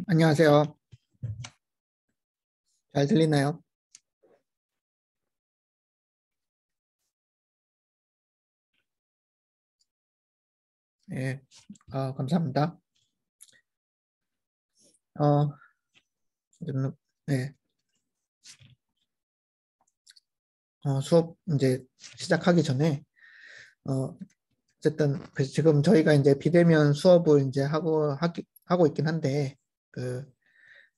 안녕하세요. 잘 들리나요? 예, 감사합니다. 어, 저는, 네, 수업 이제 시작하기 전에, 어, 어쨌든, 지금 저희가 이제 비대면 수업을 이제 하고 있긴 한데, 그,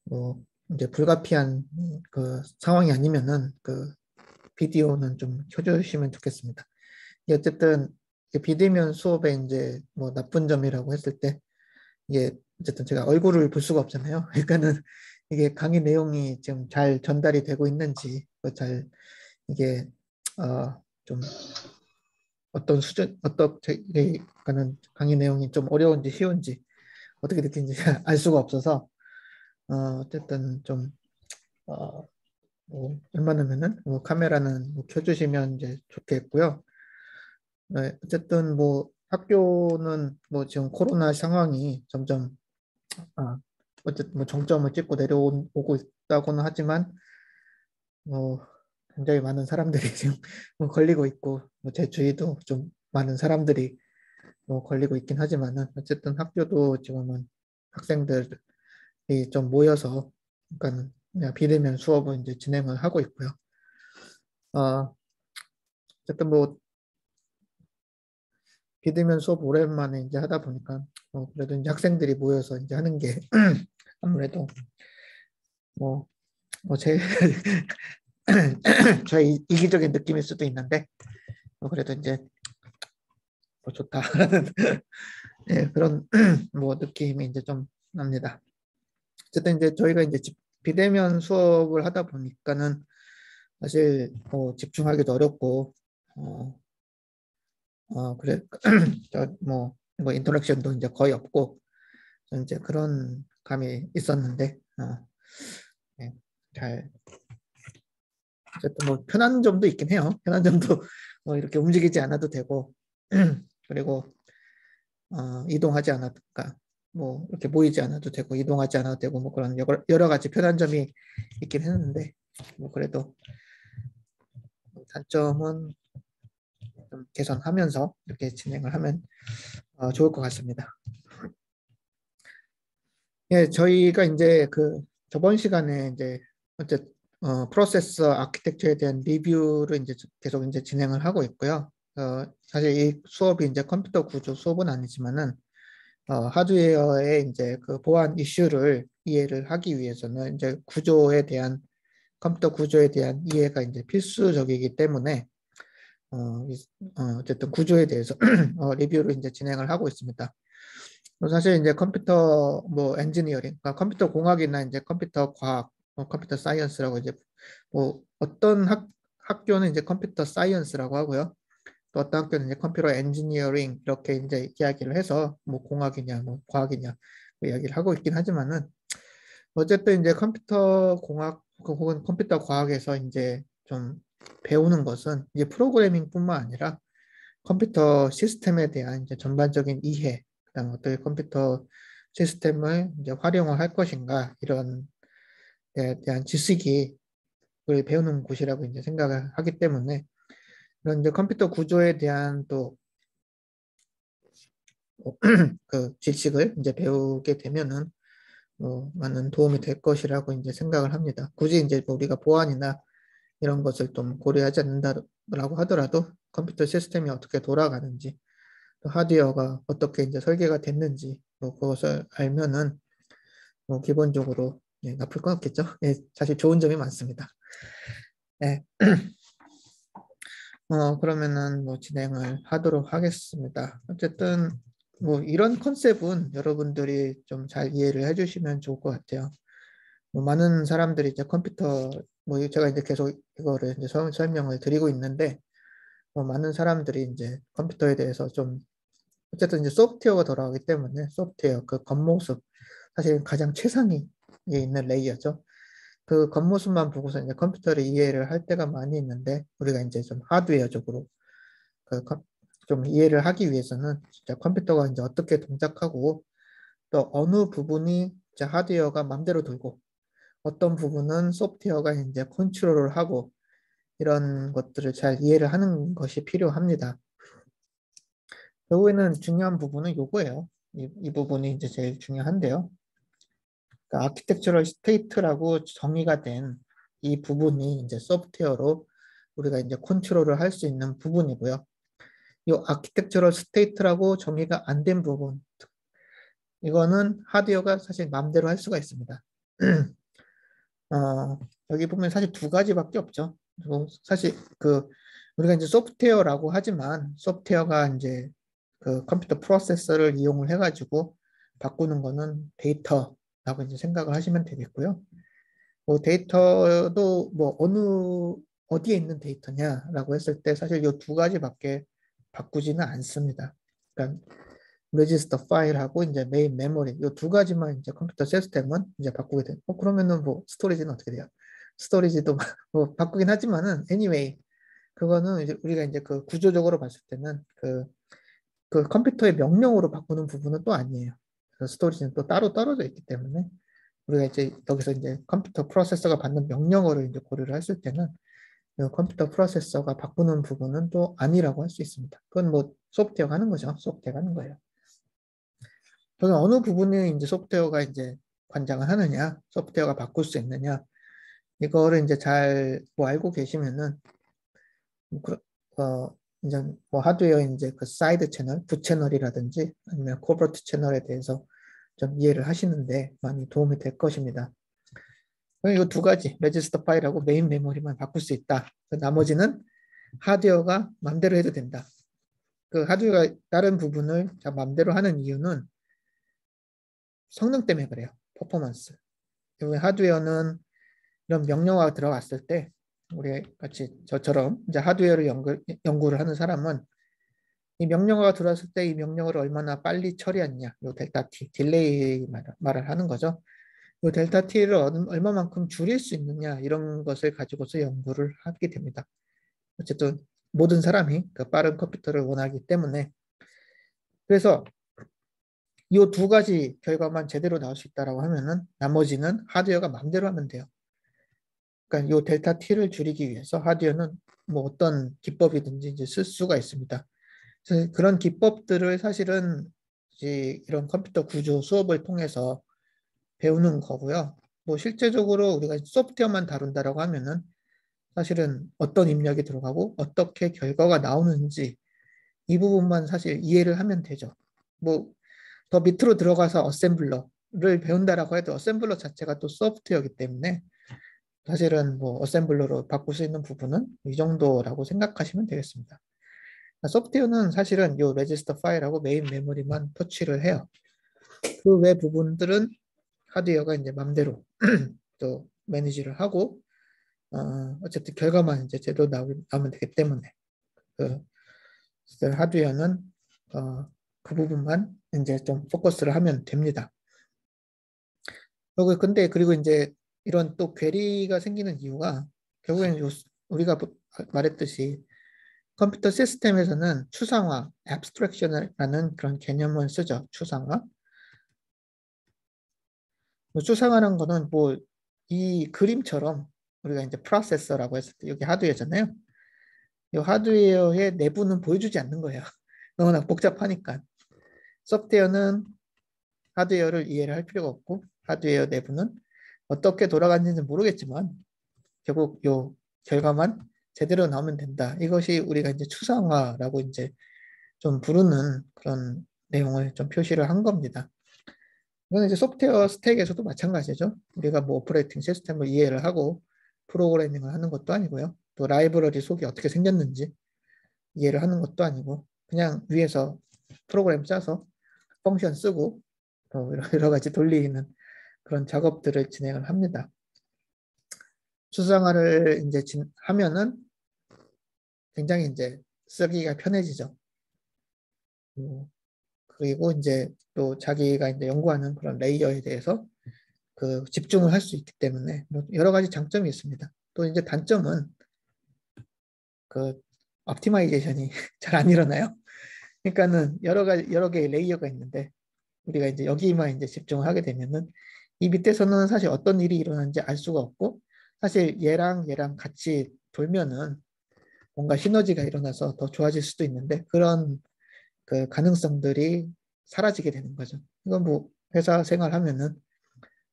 뭐, 이제 불가피한 그 상황이 아니면은 비디오는 좀 켜주시면 좋겠습니다. 어쨌든, 비대면 수업의 이제 뭐 나쁜 점이라고 했을 때, 이게 어쨌든 제가 얼굴을 볼 수가 없잖아요. 그러니까는 이게 강의 내용이 지금 잘 전달이 되고 있는지, 잘 이게 좀 어떤 수준, 어떻게 가는 강의 내용이 좀 어려운지 쉬운지 어떻게 느끼는지 알 수가 없어서 어쨌든 좀 뭐, 웬만하면은 뭐 카메라는 뭐 켜주시면 이제 좋겠고요. 네, 어쨌든 뭐 학교는 뭐 지금 코로나 상황이 점점 아, 어쨌든 뭐 정점을 찍고 내려오고 있다고는 하지만 뭐 굉장히 많은 사람들이 지금 뭐 걸리고 있고 뭐제 주위도 좀 많은 사람들이 뭐 걸리고 있긴 하지만은 어쨌든 학교도 지금은 학생들이 좀 모여서 그러니까는 그냥 비대면 수업을 이제 진행을 하고 있고요. 어, 어쨌든 뭐 비대면 수업 오랜만에 이제 하다 보니까 그래도 이제 학생들이 모여서 이제 하는 게 아무래도 뭐 제 저의 이기적인 느낌일 수도 있는데 그래도 이제 뭐 좋다라는 예, 그런 뭐 느낌이 이제 좀 납니다. 어쨌든 이제 저희가 이제 비대면 수업을 하다 보니까는 사실 집중하기도 어렵고 그래 뭐 인터랙션도 이제 거의 없고 이제 그런 감이 있었는데 예, 잘 어쨌든 뭐 편한 점도 있긴 해요. 편한 점도 뭐 이렇게 움직이지 않아도 되고 그리고 이동하지 않아도 그러니까 뭐 이렇게 모이지 않아도 되고 이동하지 않아도 되고 뭐 그런 여러 가지 편한 점이 있긴 했는데 뭐 그래도 단점은 좀 개선하면서 이렇게 진행을 하면 좋을 것 같습니다. 예, 저희가 이제 저번 시간에 이제 어째 프로세서 아키텍처에 대한 리뷰를 이제 계속 이제 진행을 하고 있고요. 사실 이 수업이 이제 컴퓨터 구조 수업은 아니지만은 하드웨어의 이제 그 보안 이슈를 이해를 하기 위해서는 이제 컴퓨터 구조에 대한 이해가 이제 필수적이기 때문에 어쨌든 구조에 대해서 리뷰를 이제 진행을 하고 있습니다. 사실 이제 컴퓨터 뭐 엔지니어링, 그러니까 컴퓨터 공학이나 이제 컴퓨터 과학, 컴퓨터 사이언스라고 이제 뭐 어떤 학교는 이제 컴퓨터 사이언스라고 하고요. 또 어떤 학교는 이제 컴퓨터 엔지니어링 이렇게 이제 이야기를 해서 뭐 공학이냐 뭐 과학이냐 그 이야기를 하고 있긴 하지만은 어쨌든 이제 컴퓨터 공학 혹은 컴퓨터 과학에서 이제 좀 배우는 것은 이제 프로그래밍뿐만 아니라 컴퓨터 시스템에 대한 이제 전반적인 이해, 그다음 어떻게 컴퓨터 시스템을 이제 활용을 할 것인가 이런 데 대한 지식이 을 배우는 곳이라고 이제 생각을 하기 때문에 그런 이제 컴퓨터 구조에 대한 또 그 지식을 이제 배우게 되면은 많은 도움이 될 것이라고 이제 생각을 합니다. 굳이 이제 뭐 우리가 보안이나 이런 것을 좀 고려하지 않는다라고 하더라도 컴퓨터 시스템이 어떻게 돌아가는지, 또 하드웨어가 어떻게 이제 설계가 됐는지, 뭐 그것을 알면은 뭐 기본적으로 예, 나쁠 건 없겠죠. 예, 사실 좋은 점이 많습니다. 네, 그러면은 뭐 진행을 하도록 하겠습니다. 어쨌든 뭐 이런 컨셉은 여러분들이 좀 잘 이해를 해주시면 좋을 것 같아요. 뭐 많은 사람들이 이제 컴퓨터 뭐 제가 이제 계속 이거를 이제 설명을 드리고 있는데 뭐 많은 사람들이 이제 컴퓨터에 대해서 좀 어쨌든 이제 소프트웨어가 돌아가기 때문에 소프트웨어 그 겉모습 사실 가장 최상위에 있는 레이어죠. 그 겉모습만 보고서 이제 컴퓨터를 이해를 할 때가 많이 있는데 우리가 이제 좀 하드웨어적으로 좀 이해를 하기 위해서는 진짜 컴퓨터가 이제 어떻게 동작하고 또 어느 부분이 이제 하드웨어가 맘대로 돌고 어떤 부분은 소프트웨어가 이제 컨트롤을 하고 이런 것들을 잘 이해를 하는 것이 필요합니다. 결국에는 중요한 부분은 요거예요. 이 부분이 이제 제일 중요한데요. 그러니까 아키텍처럴 스테이트라고 정의가 된 이 부분이 이제 소프트웨어로 우리가 이제 컨트롤을 할 수 있는 부분이고요. 이 아키텍처럴 스테이트라고 정의가 안 된 부분, 이거는 하드웨어가 사실 마음대로 할 수가 있습니다. 여기 보면 사실 두 가지밖에 없죠. 그리고 사실 우리가 이제 소프트웨어라고 하지만 소프트웨어가 이제 그 컴퓨터 프로세서를 이용을 해가지고 바꾸는 거는 데이터라고 이제 생각을 하시면 되겠고요. 뭐 데이터도 뭐 어디에 있는 데이터냐라고 했을 때 사실 이 두 가지밖에 바꾸지는 않습니다. 그러니까 레지스터 파일하고 이제 메인 메모리 이 두 가지만 이제 컴퓨터 시스템은 이제 바꾸게 돼요. 그러면은 뭐 스토리지는 어떻게 돼요? 스토리지도 뭐 바꾸긴 하지만은 anyway 그거는 이제 우리가 이제 그 구조적으로 봤을 때는 그 컴퓨터의 명령으로 바꾸는 부분은 또 아니에요. 그래서 스토리지는 또 따로 떨어져 있기 때문에 우리가 이제 여기서 이제 컴퓨터 프로세서가 받는 명령어를 이제 고려를 했을 때는 이 컴퓨터 프로세서가 바꾸는 부분은 또 아니라고 할 수 있습니다. 그건 뭐 소프트웨어가 하는 거죠. 소프트웨어가 하는 거예요. 그럼 어느 부분이 이제 소프트웨어가 이제 관장을 하느냐, 소프트웨어가 바꿀 수 있느냐, 이거를 이제 잘 뭐 알고 계시면은, 뭐 이제 뭐 하드웨어 이제 그 사이드 채널, 부 채널이라든지 아니면 코버트 채널에 대해서 좀 이해를 하시는데 많이 도움이 될 것입니다. 이 두 가지, 레지스터 파일하고 메인 메모리만 바꿀 수 있다. 나머지는 하드웨어가 맘대로 해도 된다. 그 하드웨어가 다른 부분을 맘대로 하는 이유는 성능 때문에 그래요. 퍼포먼스. 하드웨어는 이런 명령어가 들어갔을 때 우리 같이 저처럼 이제 하드웨어를 연구를 하는 사람은 이 명령어가 들어왔을 때 이 명령어를 얼마나 빨리 처리했냐, 요 델타 T, 딜레이 말을 하는 거죠. 요 델타 T를 얼마만큼 줄일 수 있느냐 이런 것을 가지고서 연구를 하게 됩니다. 어쨌든 모든 사람이 그 빠른 컴퓨터를 원하기 때문에 그래서 이 두 가지 결과만 제대로 나올 수 있다라고 하면은 나머지는 하드웨어가 마음대로 하면 돼요. 그러니까 이 델타 T를 줄이기 위해서 하드웨어는 뭐 어떤 기법이든지 이제 쓸 수가 있습니다. 그래서 그런 기법들을 사실은 이제 이런 컴퓨터 구조 수업을 통해서 배우는 거고요. 뭐 실제적으로 우리가 소프트웨어만 다룬다라고 하면은 사실은 어떤 입력이 들어가고 어떻게 결과가 나오는지 이 부분만 사실 이해를 하면 되죠. 뭐 더 밑으로 들어가서 어셈블러를 배운다라고 해도 어셈블러 자체가 또 소프트웨어이기 때문에 사실은 뭐 어셈블러로 바꿀 수 있는 부분은 이 정도라고 생각하시면 되겠습니다. 소프트웨어는 사실은 이 레지스터 파일하고 메인 메모리만 터치를 해요. 그 외 부분들은 하드웨어가 이제 맘대로 또 매니지를 하고 어쨌든 결과만 이제 제대로 나오면 되기 때문에 그 하드웨어는 그 부분만 이제 좀 포커스를 하면 됩니다. 그리고 이제 이런 또 괴리가 생기는 이유가 결국에는 우리가 말했듯이 컴퓨터 시스템에서는 추상화, abstraction이라는 그런 개념을 쓰죠. 추상화. 추상화라는 거는 뭐 이 그림처럼 우리가 이제 프로세서라고 했을 때 여기 하드웨어잖아요. 이 하드웨어의 내부는 보여주지 않는 거예요. 너무나 복잡하니까. 소프트웨어는 하드웨어를 이해를 할 필요가 없고 하드웨어 내부는 어떻게 돌아가는지는 모르겠지만 결국 요 결과만 제대로 나오면 된다. 이것이 우리가 이제 추상화라고 이제 좀 부르는 그런 내용을 좀 표시를 한 겁니다. 이건 이제 소프트웨어 스택에서도 마찬가지죠. 우리가 뭐 오퍼레이팅 시스템을 이해를 하고 프로그래밍을 하는 것도 아니고요. 또 라이브러리 속이 어떻게 생겼는지 이해를 하는 것도 아니고 그냥 위에서 프로그램 짜서 펑션 쓰고 또 여러 가지 돌리는 그런 작업들을 진행을 합니다. 추상화를 이제 하면은 굉장히 이제 쓰기가 편해지죠. 그리고 이제 또 자기가 이제 연구하는 그런 레이어에 대해서 그 집중을 할 수 있기 때문에 뭐 여러 가지 장점이 있습니다. 또 이제 단점은 그 옵티마이제이션이 잘 안 일어나요. 그러니까는 여러 개의 레이어가 있는데 우리가 이제 여기만 이제 집중을 하게 되면은 이 밑에서는 사실 어떤 일이 일어나는지 알 수가 없고 사실 얘랑 같이 돌면은 뭔가 시너지가 일어나서 더 좋아질 수도 있는데 그런 그 가능성들이 사라지게 되는 거죠. 이건 뭐 회사 생활하면은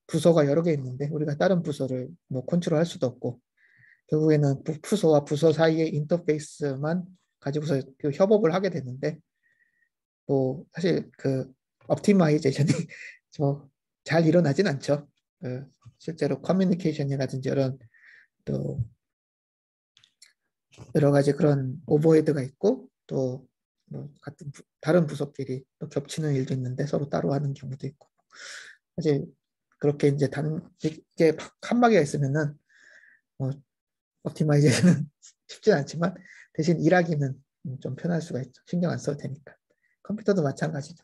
부서가 여러 개 있는데 우리가 다른 부서를 뭐 컨트롤할 수도 없고 결국에는 부서와 부서 사이의 인터페이스만 가지고서 그 협업을 하게 되는데 뭐 사실 그 옵티마이제이션이 잘 일어나진 않죠. 그 실제로 커뮤니케이션이라든지 이런 또 여러 가지 그런 오버헤드가 있고 또뭐 같은 다른 부서끼리 또 겹치는 일도 있는데 서로 따로 하는 경우도 있고 사실 그렇게 이제 이게 칸막이가 있으면은 뭐 옵티마이제이션은 쉽진 않지만 대신 일하기는 좀 편할 수가 있죠. 신경 안 써도 되니까. 컴퓨터도 마찬가지죠.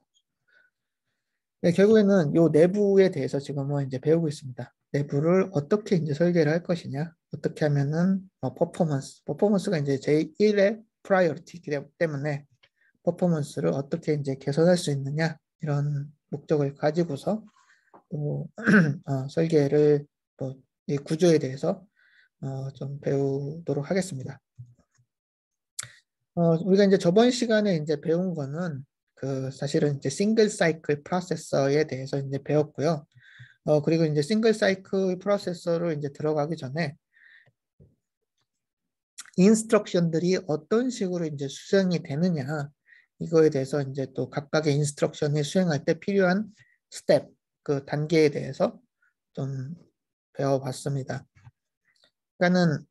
네, 결국에는 요 내부에 대해서 지금은 이제 배우고 있습니다. 내부를 어떻게 이제 설계를 할 것이냐, 어떻게 하면은 퍼포먼스가 이제 제1의 프라이어리티이기 때문에 퍼포먼스를 어떻게 이제 개선할 수 있느냐 이런 목적을 가지고서 또 설계를 이 구조에 대해서 좀 배우도록 하겠습니다. 우리가 이제 저번 시간에 이제 배운 거는 그 사실은 이제 싱글 사이클 프로세서에 대해서 이제 배웠고요. 그리고 이제 싱글 사이클 프로세서로 이제 들어가기 전에 인스트럭션들이 어떤 식으로 이제 수행이 되느냐 이거에 대해서 이제 또 각각의 인스트럭션을 수행할 때 필요한 스텝 그 단계에 대해서 좀 배워봤습니다. 그러니까는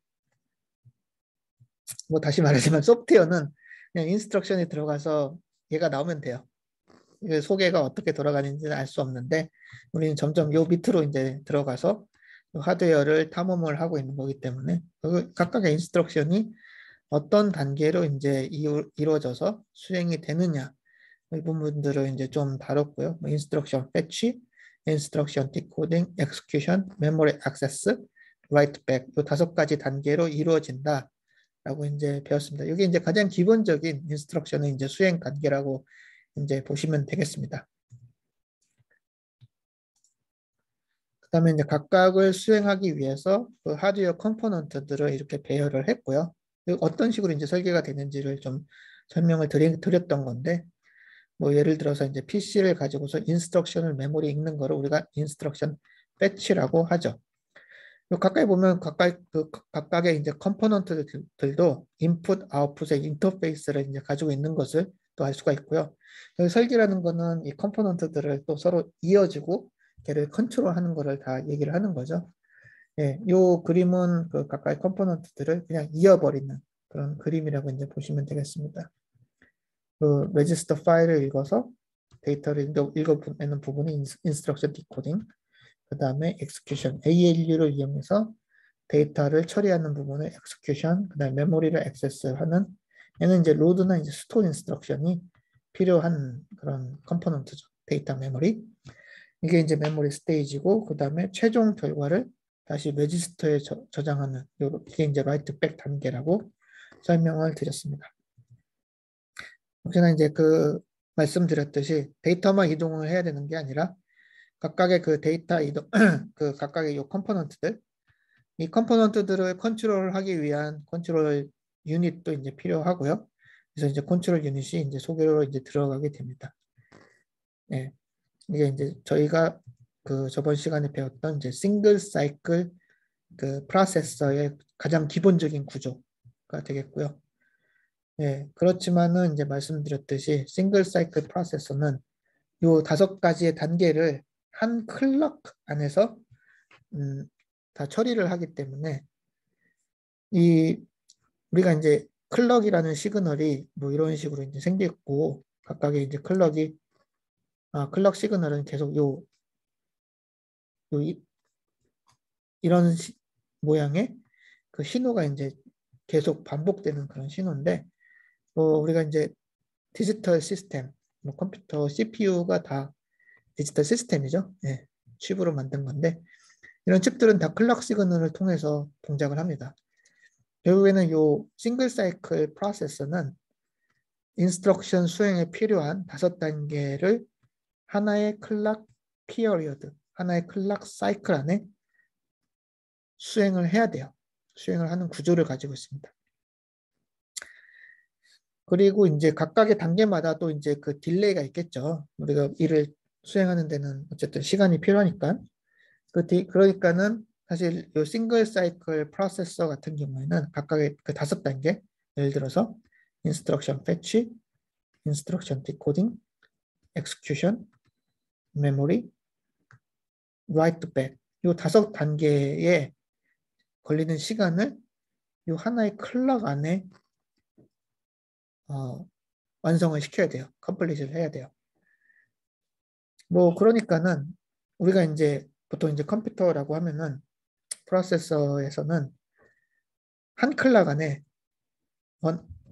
뭐 다시 말하지만 소프트웨어는 그냥 인스트럭션이 들어가서 얘가 나오면 돼요. 소개가 어떻게 돌아가는지는 알 수 없는데 우리는 점점 요 밑으로 이제 들어가서 하드웨어를 탐험을 하고 있는 거기 때문에 각각의 인스트럭션이 어떤 단계로 이제 이루어져서 수행이 되느냐 이 부분들을 이제 좀 다뤘고요. 인스트럭션 패치, 인스트럭션 디코딩, 엑스큐션, 메모리 액세스, 라이트 백 이 5가지 단계로 이루어진다라고 이제 배웠습니다. 이게 이제 가장 기본적인 인스트럭션의 이제 수행 단계라고 이제 보시면 되겠습니다. 그다음에 이제 각각을 수행하기 위해서 그 하드웨어 컴포넌트들을 이렇게 배열을 했고요. 어떤 식으로 이제 설계가 되는지를 좀 설명을 드렸던 건데, 뭐 예를 들어서 이제 PC를 가지고서 인스트럭션을 메모리 읽는 거를 우리가 인스트럭션 패치라고 하죠. 가까이 보면 각각의 이제 컴포넌트들도 인풋, 아웃풋의 인터페이스를 이제 가지고 있는 것을 또 알 수가 있고요. 여기 설계라는 거는 이 컴포넌트들을 또 서로 이어주고 걔를 컨트롤하는 거를 다 얘기를 하는 거죠. 예, 요 그림은 그 각각의 컴포넌트들을 그냥 이어버리는 그런 그림이라고 이제 보시면 되겠습니다. 그 레지스터 파일을 읽어서 데이터를 읽어내는 부분이 인스트럭션 디코딩, 그 다음에 execution, ALU를 이용해서 데이터를 처리하는 부분을 execution, 그 다음에 메모리를 액세스하는 얘는 이제 로드나 이제 스토어 인스트럭션이 필요한 그런 컴포넌트죠. 데이터 메모리. 이게 이제 메모리 스테이지고 그 다음에 최종 결과를 다시 레지스터에 저장하는 이게 이제 라이트 백 단계라고 설명을 드렸습니다. 혹시나 이제 그 말씀드렸듯이 데이터만 이동을 해야 되는 게 아니라 각각의 그 데이터 이동 그 각각의 요 컴포넌트들 이 컴포넌트들을 컨트롤하기 위한 컨트롤 유닛도 이제 필요하고요. 그래서 이제 컨트롤 유닛이 이제 소개로 이제 들어가게 됩니다. 예. 이게 이제 저희가 그 저번 시간에 배웠던 이제 싱글 사이클 그 프로세서의 가장 기본적인 구조가 되겠고요. 예. 그렇지만은 이제 말씀드렸듯이 싱글 사이클 프로세서는 요 5가지의 단계를 한 클럭 안에서 다 처리를 하기 때문에 이 우리가 이제 클럭이라는 시그널이 뭐 이런 식으로 이제 생겼고 각각의 이제 클럭 시그널은 계속 요 이런 모양의 그 신호가 이제 계속 반복되는 그런 신호인데 우리가 이제 디지털 시스템 뭐 컴퓨터 CPU가 다 디지털 시스템이죠. 예, 칩으로 만든 건데 이런 칩들은 다 클럭 시그널을 통해서 동작을 합니다. 결국에는 요 싱글 사이클 프로세서는 인스트럭션 수행에 필요한 5단계를 하나의 클락 피어리어드, 하나의 클락 사이클 안에 수행을 해야 돼요. 수행을 하는 구조를 가지고 있습니다. 그리고 이제 각각의 단계마다 또 이제 그 딜레이가 있겠죠. 우리가 일을 수행하는 데는 어쨌든 시간이 필요하니까. 그러니까는 사실 이 싱글 사이클 프로세서 같은 경우에는 각각의 그 5단계, 예를 들어서 인스트럭션 패치, 인스트럭션 디코딩, execution, memory, write back 이 5단계에 걸리는 시간을 이 하나의 클럭 안에 완성을 시켜야 돼요. 컴플릿을 해야 돼요. 뭐 그러니까는 우리가 이제 보통 이제 컴퓨터라고 하면은 프로세서에서는 한 클럭 안에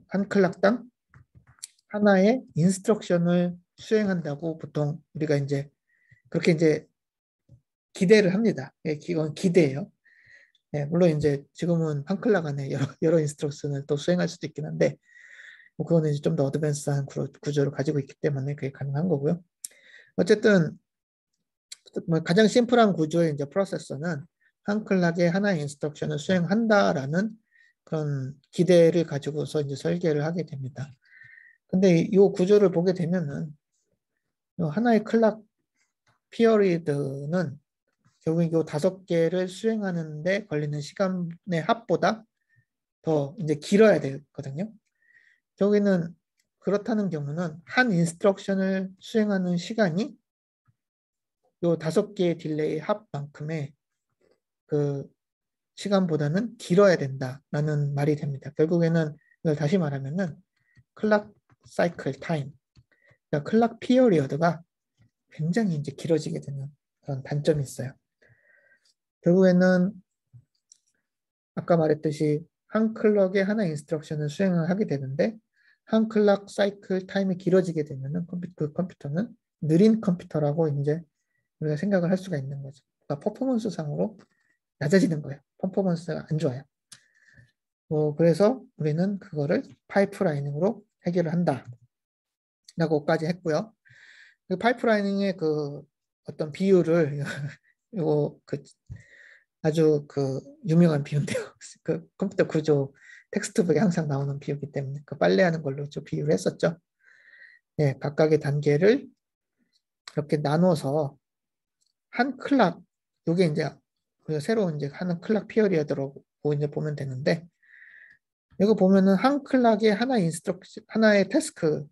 한 클럭당 하나의 인스트럭션을 수행한다고 보통 우리가 이제 그렇게 이제 기대를 합니다. 예, 이건 기대예요. 예, 물론 이제 지금은 한 클럭 안에 여러 인스트럭션을 또 수행할 수도 있긴 한데 뭐 그거는 이제 좀 더 어드밴스한 구조를 가지고 있기 때문에 그게 가능한 거고요. 어쨌든 뭐 가장 심플한 구조의 이제 프로세서는 한 클락에 하나의 인스트럭션을 수행한다라는 그런 기대를 가지고서 이제 설계를 하게 됩니다. 근데 이 구조를 보게 되면은 이 하나의 클락 피어리드는 결국 이 5개를 수행하는데 걸리는 시간의 합보다 더 이제 길어야 되거든요. 결국에는 그렇다는 경우는 한 인스트럭션을 수행하는 시간이 요 5개의 딜레이 합만큼의 그 시간보다는 길어야 된다라는 말이 됩니다. 결국에는 이걸 다시 말하면은 클락 사이클 타임, 그러니까 클락 피어리어드가 굉장히 이제 길어지게 되는 그런 단점이 있어요. 결국에는 아까 말했듯이 한 클럭에 하나 인스트럭션을 수행을 하게 되는데 한 클락 사이클 타임이 길어지게 되면은 그 컴퓨터는 느린 컴퓨터라고 이제 우리가 생각을 할 수가 있는 거죠. 그러니까 퍼포먼스 상으로 낮아지는 거예요. 퍼포먼스가 안 좋아요. 그래서 우리는 그거를 파이프라이닝으로 해결을 한다. 라고까지 했고요. 그 파이프라이닝의 그 어떤 비유를 이거 그 아주 그 유명한 비유인데요. 그 컴퓨터 구조 텍스트북에 항상 나오는 비유기 때문에 그 빨래하는 걸로 좀 비유를 했었죠. 예, 각각의 단계를 이렇게 나눠서 한 클락, 요게 이제 새로 이제 하는 클락 피어리어드라고 이제 보면 되는데, 이거 보면은 한 클락에 하나의 태스크,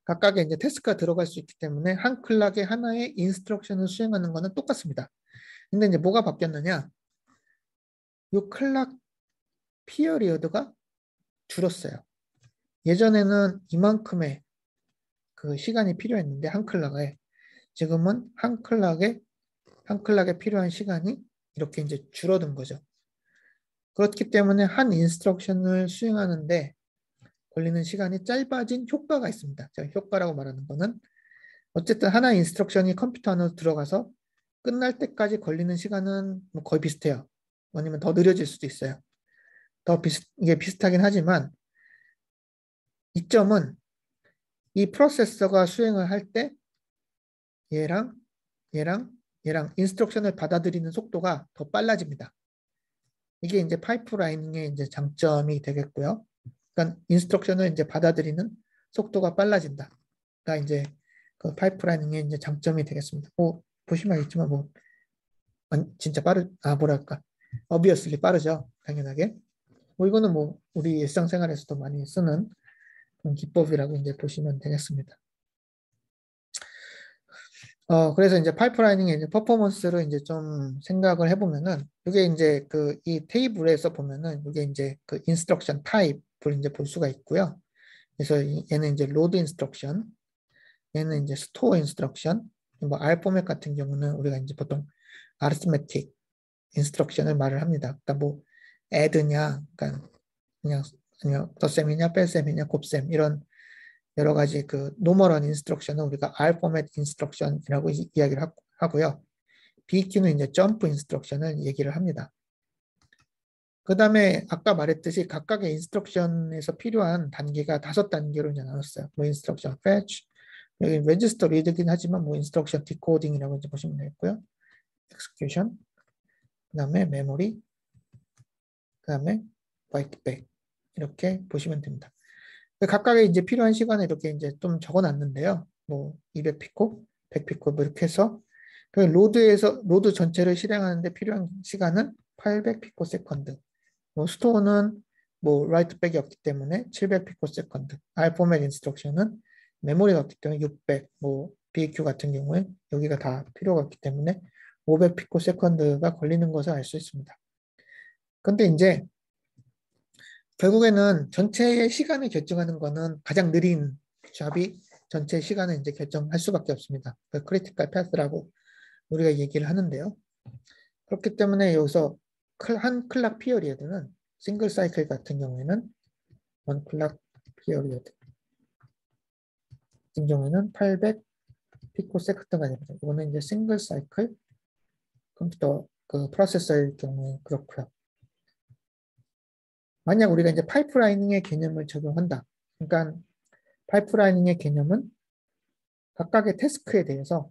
각각의 이제 태스크가 들어갈 수 있기 때문에 한 클락에 하나의 인스트럭션을 수행하는 거는 똑같습니다. 근데 이제 뭐가 바뀌었느냐? 요 클락 피어리어드가 줄었어요. 예전에는 이만큼의 그 시간이 필요했는데 한 클락에 지금은 한 클락에 필요한 시간이 이렇게 이제 줄어든 거죠. 그렇기 때문에 한 인스트럭션을 수행하는데 걸리는 시간이 짧아진 효과가 있습니다. 제가 효과라고 말하는 거는 어쨌든 하나의 인스트럭션이 컴퓨터 안으로 들어가서 끝날 때까지 걸리는 시간은 뭐 거의 비슷해요. 아니면 더 느려질 수도 있어요. 이게 비슷하긴 하지만 이점은 이 프로세서가 수행을 할 때 얘랑 얘랑 얘랑 인스트럭션을 받아들이는 속도가 더 빨라집니다. 이게 이제 파이프라이닝의 이제 장점이 되겠고요. 그러니까 인스트럭션을 이제 받아들이는 속도가 빨라진다. 가 이제 그 파이프라이닝의 이제 장점이 되겠습니다. 보시면 알겠지만 진짜 뭐랄까 obviously 빠르죠. 당연하게. 이거는 뭐 우리 일상생활에서도 많이 쓰는 그런 기법이라고 이제 보시면 되겠습니다. 그래서 이제 파이프라이닝의 이제 퍼포먼스를 이제 좀 생각을 해보면은, 이게 이제 이 테이블에서 보면은, 이게 이제 그 인스트럭션 타입을 이제 볼 수가 있고요. 그래서 얘는 이제 로드 인스트럭션, 얘는 이제 스토어 인스트럭션, 뭐 R 포맷 같은 경우는 우리가 이제 보통 아리스메틱 인스트럭션을 말을 합니다. 그러니까 뭐 add냐, 그러니까 그냥 덧셈이냐, 뺄셈이냐, 곱셈 이런 여러 가지 그 노멀한 인스트럭션은 우리가 R 포맷 인스트럭션이라고 이야기를 하고요. BQ는 이제 점프 인스트럭션을 얘기를 합니다. 그 다음에 아까 말했듯이 각각의 인스트럭션에서 필요한 단계가 5단계로 이제 나눴어요. 뭐 인스트럭션 fetch, 여기 register read긴 하지만 뭐 instruction decoding이라고 이제 보시면 되겠고요. execution, 그다음에 memory, 그다음에 write back 이렇게 보시면 됩니다. 각각의 이제 필요한 시간에 이렇게 이제 좀 적어놨는데요. 뭐 200피코, 100피코 뭐 이렇게 해서 그 로드 전체를 실행하는데 필요한 시간은 800피코 세컨드. 뭐 스토어는 뭐 라이트백이 없기 때문에 700피코 세컨드. R 포맷 인스트럭션은 메모리가 없기 때문에 600. 뭐 BQ 같은 경우에 여기가 다 필요가 없기 때문에 500피코 세컨드가 걸리는 것을 알 수 있습니다. 근데 이제 결국에는 전체의 시간을 결정하는 거는 가장 느린 잡이 전체 시간을 이제 결정할 수밖에 없습니다. 그 크리티컬 패스라고 우리가 얘기를 하는데요. 그렇기 때문에 여기서 한 클락 피어리어드는 싱글 사이클 같은 경우에는 원 클락 피어리어드 같은 경우에는 800 피코세컨드가 됩니다. 이거는 이제 싱글 사이클 컴퓨터 그 프로세서일 경우에 그렇고요. 만약 우리가 이제 파이프라이닝의 개념을 적용한다. 그러니까 파이프라이닝의 개념은 각각의 태스크에 대해서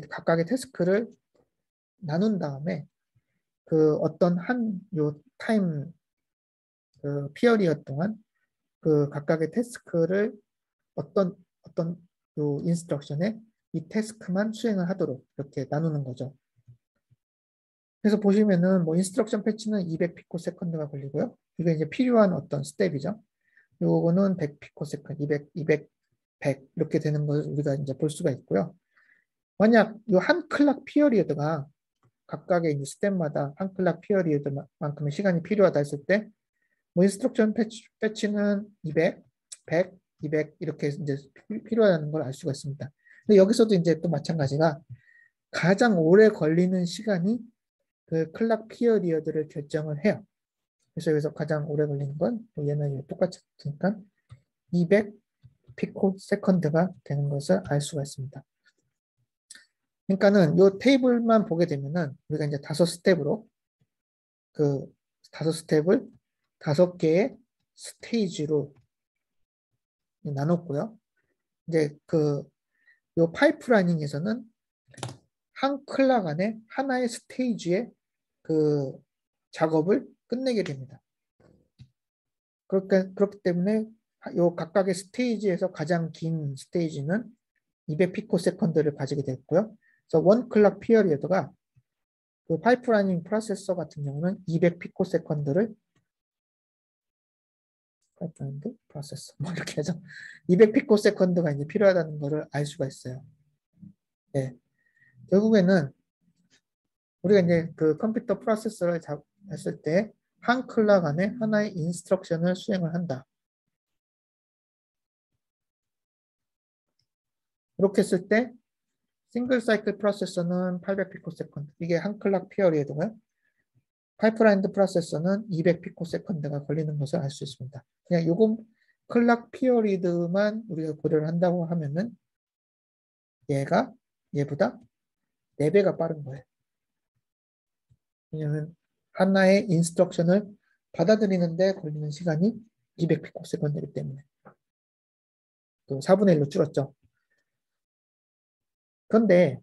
각각의 태스크를 나눈 다음에 그 어떤 한 요 타임 그 피어리어 동안 그 각각의 태스크를 어떤 요 인스트럭션에 이 태스크만 수행을 하도록 이렇게 나누는 거죠. 그래서 보시면은 뭐 인스트럭션 패치는 200 피코세컨드가 걸리고요. 이게 이제 필요한 어떤 스텝이죠. 요거는 100 피코세컨드, 200, 100 이렇게 되는 것을 우리가 이제 볼 수가 있고요. 만약 요 한 클락 피어리어드가 각각의 이제 스텝마다 한 클락 피어리어드만큼의 시간이 필요하다 했을 때, 뭐 인스트럭션 패치는 200, 100, 200 이렇게 이제 필요하다는 걸 알 수가 있습니다. 근데 여기서도 이제 또 마찬가지가 가장 오래 걸리는 시간이 그 클락 피어리어드를 결정을 해요. 그래서 여기서 가장 오래 걸리는 건 얘는 똑같이 같으니까 200 피코 세컨드가 되는 것을 알 수가 있습니다. 그러니까는 이 테이블만 보게 되면은 우리가 이제 5스텝으로 그 5스텝을 5개의 스테이지로 나눴고요. 이제 그 요 파이프라이닝에서는 한 클락 안에 하나의 스테이지의 그 작업을 끝내게 됩니다. 그렇기 때문에 요 각각의 스테이지에서 가장 긴 스테이지는 200 피코세컨드를 가지게 됐고요. 그래서 원 클락 피어리어드가 그 파이프라이닝 프로세서 같은 경우는 200 피코세컨드를 파이프라이닝 프로세서 뭐 이렇게 해서 200 피코세컨드가 이제 필요하다는 것을 알 수가 있어요. 네. 결국에는 우리가 이제 그 컴퓨터 프로세서를 했을 때 한 클락 안에 하나의 인스트럭션을 수행을 한다. 이렇게 했을 때 싱글 사이클 프로세서는 800 피코세컨드. 이게 한 클락 피어리어드고요. 파이프라인드 프로세서는 200 피코세컨드가 걸리는 것을 알 수 있습니다. 그냥 요거 클락 피어리드만 우리가 고려를 한다고 하면은 얘보다 4배가 빠른 거예요. 왜냐하면 하나의 인스트럭션을 받아들이는데 걸리는 시간이 200 피코세컨드이기 때문에 또 4분의 1로 줄었죠. 그런데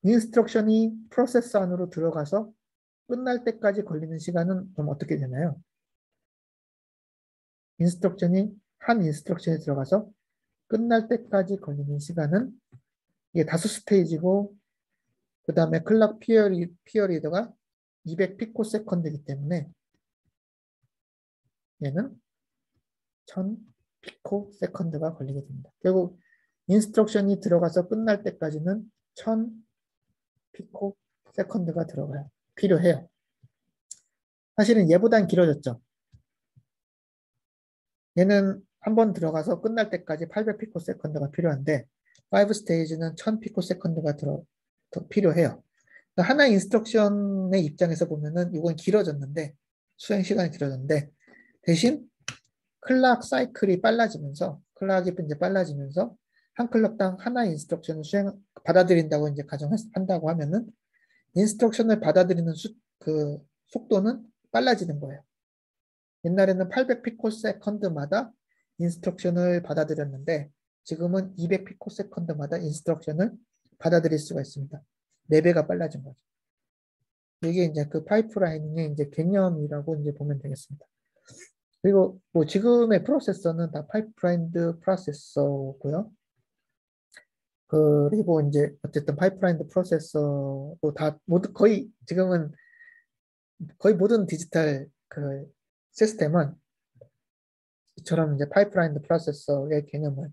인스트럭션이 프로세서 안으로 들어가서 끝날 때까지 걸리는 시간은 그럼 어떻게 되나요? 한 인스트럭션에 들어가서 끝날 때까지 걸리는 시간은 이게 5스테이지고 그 다음에 클락 피어리더가 200 피코세컨드이기 때문에 얘는 1000 피코세컨드가 걸리게 됩니다. 결국 인스트럭션이 들어가서 끝날 때까지는 1000 피코세컨드가 필요해요. 사실은 얘보단 길어졌죠. 얘는 한번 들어가서 끝날 때까지 800 피코세컨드가 필요한데 5 스테이지는 1000 피코세컨드가 더 필요해요. 그러니까 하나의 인스트럭션의 입장에서 보면은 이건 길어졌는데 수행 시간이 길어졌는데 대신 클락 사이클이 빨라지면서 클락이 이제 빨라지면서 한 클럭당 하나의 인스트럭션을 받아들인다고 이제 가정한다고 하면은 인스트럭션을 받아들이는 그 속도는 빨라지는 거예요. 옛날에는 800 피코세컨드마다 인스트럭션을 받아들였는데 지금은 200피코세컨드마다 인스트럭션을 받아들일 수가 있습니다. 4배가 빨라진 거죠. 이게 이제 그 파이프라이닝의 이제 개념이라고 이제 보면 되겠습니다. 그리고 뭐 지금의 프로세서는 다 파이프라인드 프로세서고요. 그리고 이제 어쨌든 파이프라인드 프로세서도 다 모두 거의 지금은 거의 모든 디지털 그 시스템은 이처럼 이제 파이프라인드 프로세서의 개념을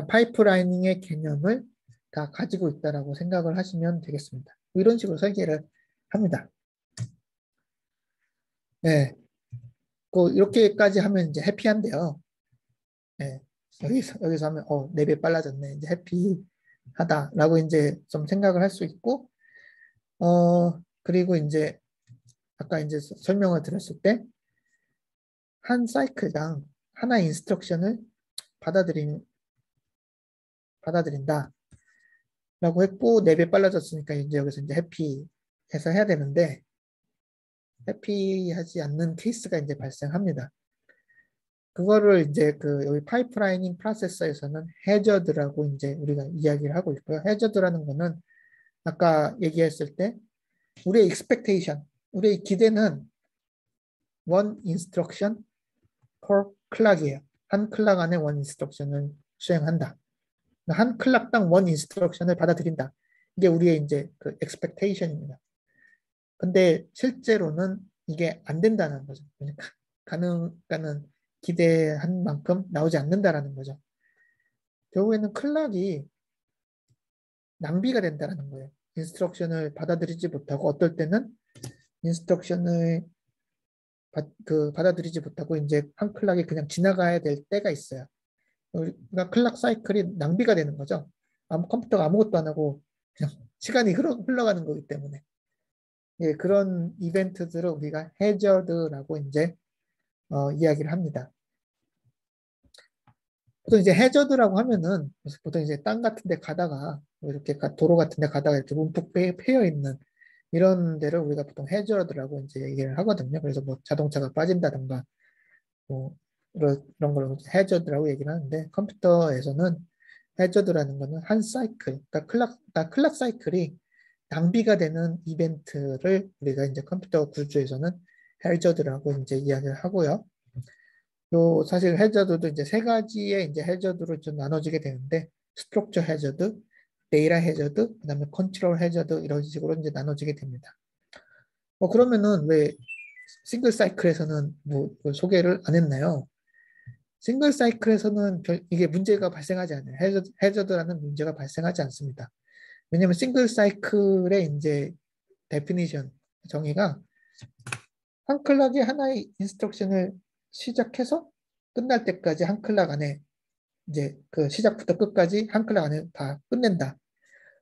파이프라이닝의 개념을 다 가지고 있다라고 생각을 하시면 되겠습니다. 이런 식으로 설계를 합니다. 네, 이렇게까지 하면 이제 해피한데요. 네, 여기서 하면 4배 빨라졌네. 이제 해피하다라고 이제 좀 생각을 할 수 있고, 그리고 이제 아까 이제 설명을 드렸을 때 한 사이클당 하나 인스트럭션을 받아들인다. 라고 했고 4배 빨라졌으니까 이제 여기서 이제 해피해서 해야 되는데 해피하지 않는 케이스가 이제 발생합니다. 그거를 이제 그 여기 파이프라이닝 프로세서에서는 해저드라고 이제 우리가 이야기를 하고 있고요. 해저드라는 거는 아까 얘기했을 때 우리의 expectation, 우리의 기대는 one instruction per clock이에요. 한 클락 안에 one instruction을 수행한다. 한 클락당 one instruction을 받아들인다. 이게 우리의 이제 그 expectation입니다. 근데 실제로는 이게 안 된다는 거죠. 그러니까 가능가는 기대한 만큼 나오지 않는다라는 거죠. 결국에는 클락이 낭비가 된다는 거예요. 인스트럭션을 받아들이지 못하고 어떨 때는 인스트럭션을 받아들이지 못하고 이제 한 클락이 그냥 지나가야 될 때가 있어요. 그러니까 클락 사이클이 낭비가 되는 거죠. 컴퓨터가 아무것도 안 하고 그냥 시간이 흘러가는 거기 때문에. 예, 그런 이벤트들을 우리가 해저드라고 이제 이야기를 합니다. 보통 이제 해저드라고 하면은 보통 이제 땅 같은 데 가다가 이렇게 도로 같은 데 가다가 이렇게 움푹 패여 있는 이런 데를 우리가 보통 해저드라고 이제 얘기를 하거든요. 그래서 뭐 자동차가 빠진다든가 뭐 이런 걸 해저드라고 얘기를 하는데 컴퓨터에서는 해저드라는 거는 한 사이클, 그러니까 클락 사이클이 낭비가 되는 이벤트를 우리가 이제 컴퓨터 구조에서는 해저드라고 이제 이야기를 하고요. 요 사실 해저드도 이제 세 가지의 이제 해저드로 좀 나눠지게 되는데 스트럭처 해저드, 데이터 해저드, 그다음에 컨트롤 해저드 이런 식으로 이제 나눠지게 됩니다. 그러면은 왜 싱글 사이클에서는 뭐 소개를 안 했나요? 싱글 사이클에서는 이게 문제가 발생하지 않아요. 해저드라는 문제가 발생하지 않습니다. 왜냐하면 싱글 사이클의 이제 데피니션 정의가 한 클락이 하나의 인스트럭션을 시작해서 끝날 때까지 한 클락 안에 이제 그 시작부터 끝까지 한 클락 안에 다 끝낸다.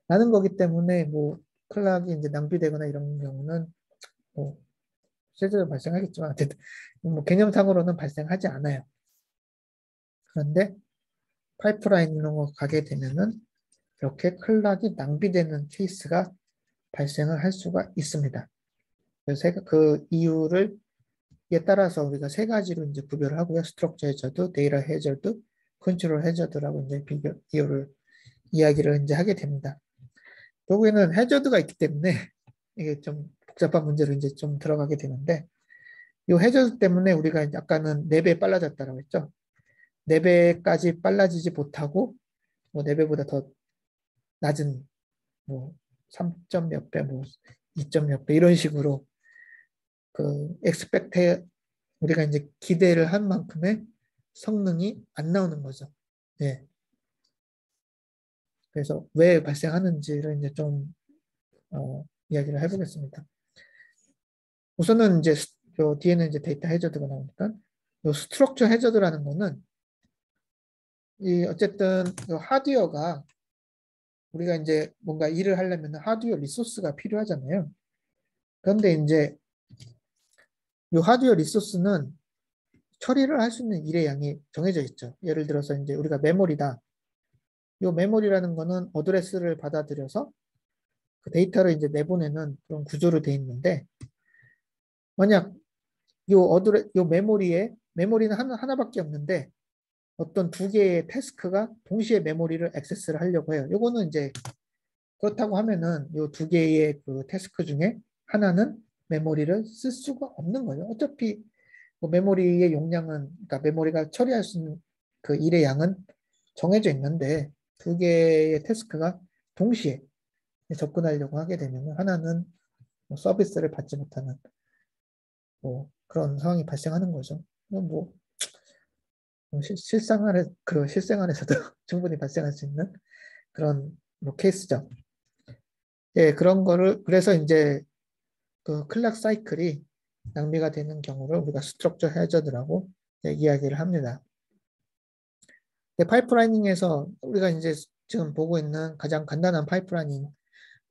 라는 거기 때문에 뭐 클락이 이제 낭비되거나 이런 경우는 뭐 실제로 발생하겠지만 어쨌든 뭐 개념상으로는 발생하지 않아요. 그런데 파이프라인으로 가게 되면은 이렇게 클락이 낭비되는 케이스가 발생을 할 수가 있습니다. 그래서 그 이유를 에 따라서 우리가 세 가지로 이제 구별을 하고요. 스트럭처 해저드, 데이터 해저드, 컨트롤 해저드라고 이제 이유를 이야기를 이제 하게 됩니다. 결국에는 해저드가 있기 때문에 이게 좀 복잡한 문제로 이제 좀 들어가게 되는데 이 해저드 때문에 우리가 이제 아까는 4배 빨라졌다라고 했죠. 4배까지 빨라지지 못하고 뭐 4배보다 더 낮은 뭐 3점 몇 배, 뭐 2점 몇 배 이런 식으로 그 expect 우리가 이제 기대를 한 만큼의 성능이 안 나오는 거죠. 네. 그래서 왜 발생하는지를 이제 좀 이야기를 해보겠습니다. 우선은 이제 뒤에는 이제 데이터 해저드가 나오니까 요 스트럭처 해저드라는 거는 이 어쨌든 하드웨어가 우리가 이제 뭔가 일을 하려면 하드웨어 리소스가 필요하잖아요. 그런데 이제 이 하드웨어 리소스는 처리를 할 수 있는 일의 양이 정해져 있죠. 예를 들어서 이제 우리가 메모리다. 이 메모리라는 거는 어드레스를 받아들여서 그 데이터를 이제 내보내는 그런 구조로 되어 있는데 만약 요 메모리는 하나밖에 없는데 어떤 두 개의 태스크가 동시에 메모리를 액세스를 하려고 해요. 요거는 이제 그렇다고 하면은 요 두 개의 그 태스크 중에 하나는 메모리를 쓸 수가 없는 거예요. 어차피 뭐 메모리의 용량은, 그러니까 메모리가 처리할 수 있는 그 일의 양은 정해져 있는데 두 개의 태스크가 동시에 접근하려고 하게 되면 하나는 뭐 서비스를 받지 못하는 뭐 그런 상황이 발생하는 거죠. 뭐 실생활에서도 충분히 발생할 수 있는 그런 뭐 케이스죠. 예, 그런 거를 그래서 이제 그 클락 사이클이 낭비가 되는 경우를 우리가 스트럭처 해저드라고 이야기를 합니다. 파이프라이닝에서 우리가 이제 지금 보고 있는 가장 간단한 파이프라이닝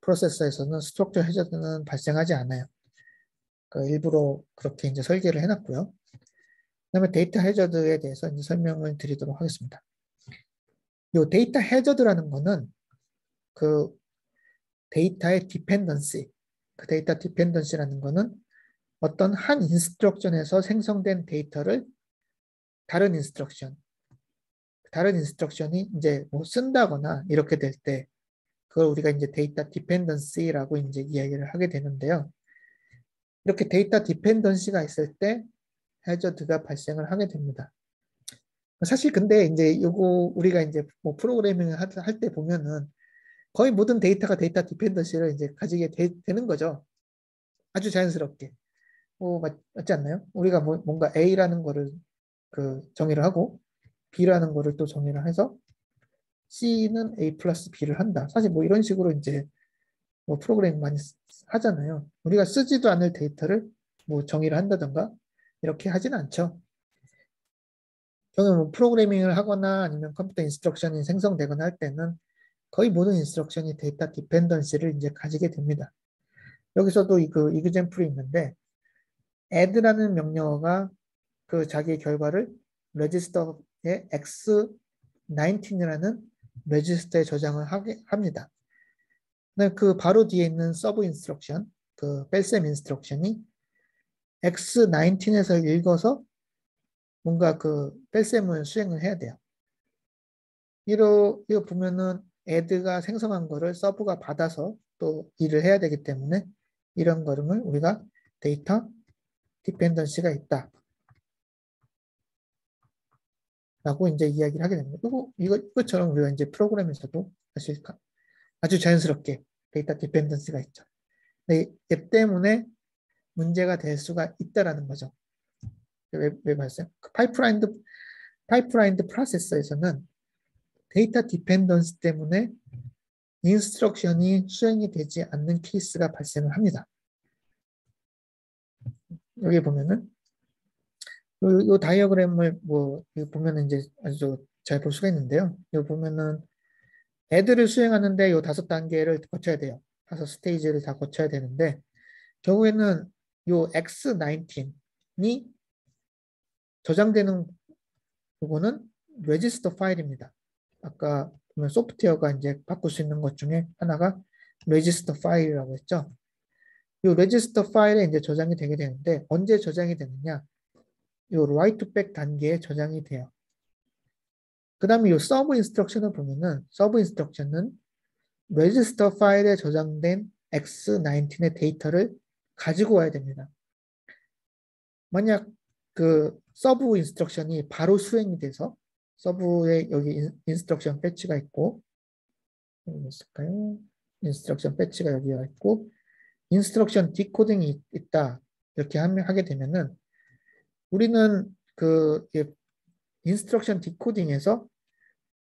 프로세서에서는 스트럭처 해저드는 발생하지 않아요. 그 일부러 그렇게 이제 설계를 해놨고요. 그다음에 데이터 해저드에 대해서 이제 설명을 드리도록 하겠습니다. 이 데이터 해저드라는 거는 그 데이터의 디펜던시, 그 데이터 디펜던시라는 거는 어떤 한 인스트럭션에서 생성된 데이터를 다른 인스트럭션, 다른 인스트럭션이 이제 뭐 쓴다거나 이렇게 될 때 그걸 우리가 이제 데이터 디펜던시라고 이제 이야기를 하게 되는데요. 이렇게 데이터 디펜던시가 있을 때 해저드가 발생을 하게 됩니다. 사실 근데 이제 요거 우리가 이제 뭐 프로그래밍을 할 때 보면은 거의 모든 데이터가 데이터 디펜던시를 이제 가지게 되는 거죠. 아주 자연스럽게. 맞지 않나요? 우리가 뭔가 A라는 거를 그 정의를 하고 B라는 거를 또 정의를 해서 C는 A 플러스 B를 한다. 사실 뭐 이런 식으로 이제 뭐 프로그래밍 많이 하잖아요. 우리가 쓰지도 않을 데이터를 뭐 정의를 한다던가 이렇게 하진 않죠. 저는 뭐 프로그래밍을 하거나 아니면 컴퓨터 인스트럭션이 생성되거나 할 때는 거의 모든 인스트럭션이 데이터 디펜던시를 이제 가지게 됩니다. 여기서도 그 이그젬플이 있는데 add라는 명령어가 그 자기의 결과를 레지스터의 x19이라는 레지스터에 저장을 합니다. 그 바로 뒤에 있는 서브 인스트럭션, 그 뺄셈 인스트럭션이 x19에서 읽어서 뭔가 그 뺄셈을 수행을 해야 돼요. 이거 보면은 add가 생성한 거를 서브가 받아서 또 일을 해야 되기 때문에 이런 걸음을 우리가 데이터 디펜던시가 있다. 라고 이제 이야기를 하게 됩니다. 그리고 이것처럼 우리가 이제 프로그램에서도 사실 아주 자연스럽게 데이터 디펜던시가 있죠. 얘 때문에 문제가 될 수가 있다라는 거죠. 왜 발생? 그 파이프라인드 프로세서에서는 데이터 디펜던시 때문에 인스트럭션이 수행이 되지 않는 케이스가 발생을 합니다. 여기 보면은 요 다이어그램을 뭐 보면은 이제 아주 잘 볼 수가 있는데요. 여기 보면은 애들을 수행하는데 요 5단계를 거쳐야 돼요. 5스테이지를 다 거쳐야 되는데 결국에는 요 X19이 저장되는 부분은 레지스터 파일입니다. 아까 보면 소프트웨어가 이제 바꿀 수 있는 것 중에 하나가 레지스터 파일이라고 했죠. 이 레지스터 파일에 이제 저장이 되게 되는데 언제 저장이 되느냐? 이 write back 단계에 저장이 돼요. 그 다음에 이 서브 인스트럭션을 보면은 서브 인스트럭션은 레지스터 파일에 저장된 X19의 데이터를 가지고 와야 됩니다. 만약 그 서브 인스트럭션이 바로 수행이 돼서 서브에 여기 인스트럭션 패치가 있고 여기 있을까요? 인스트럭션 패치가 여기가 있고 인스트럭션 디코딩이 있다 이렇게 하게 되면은 우리는 그 인스트럭션 디코딩에서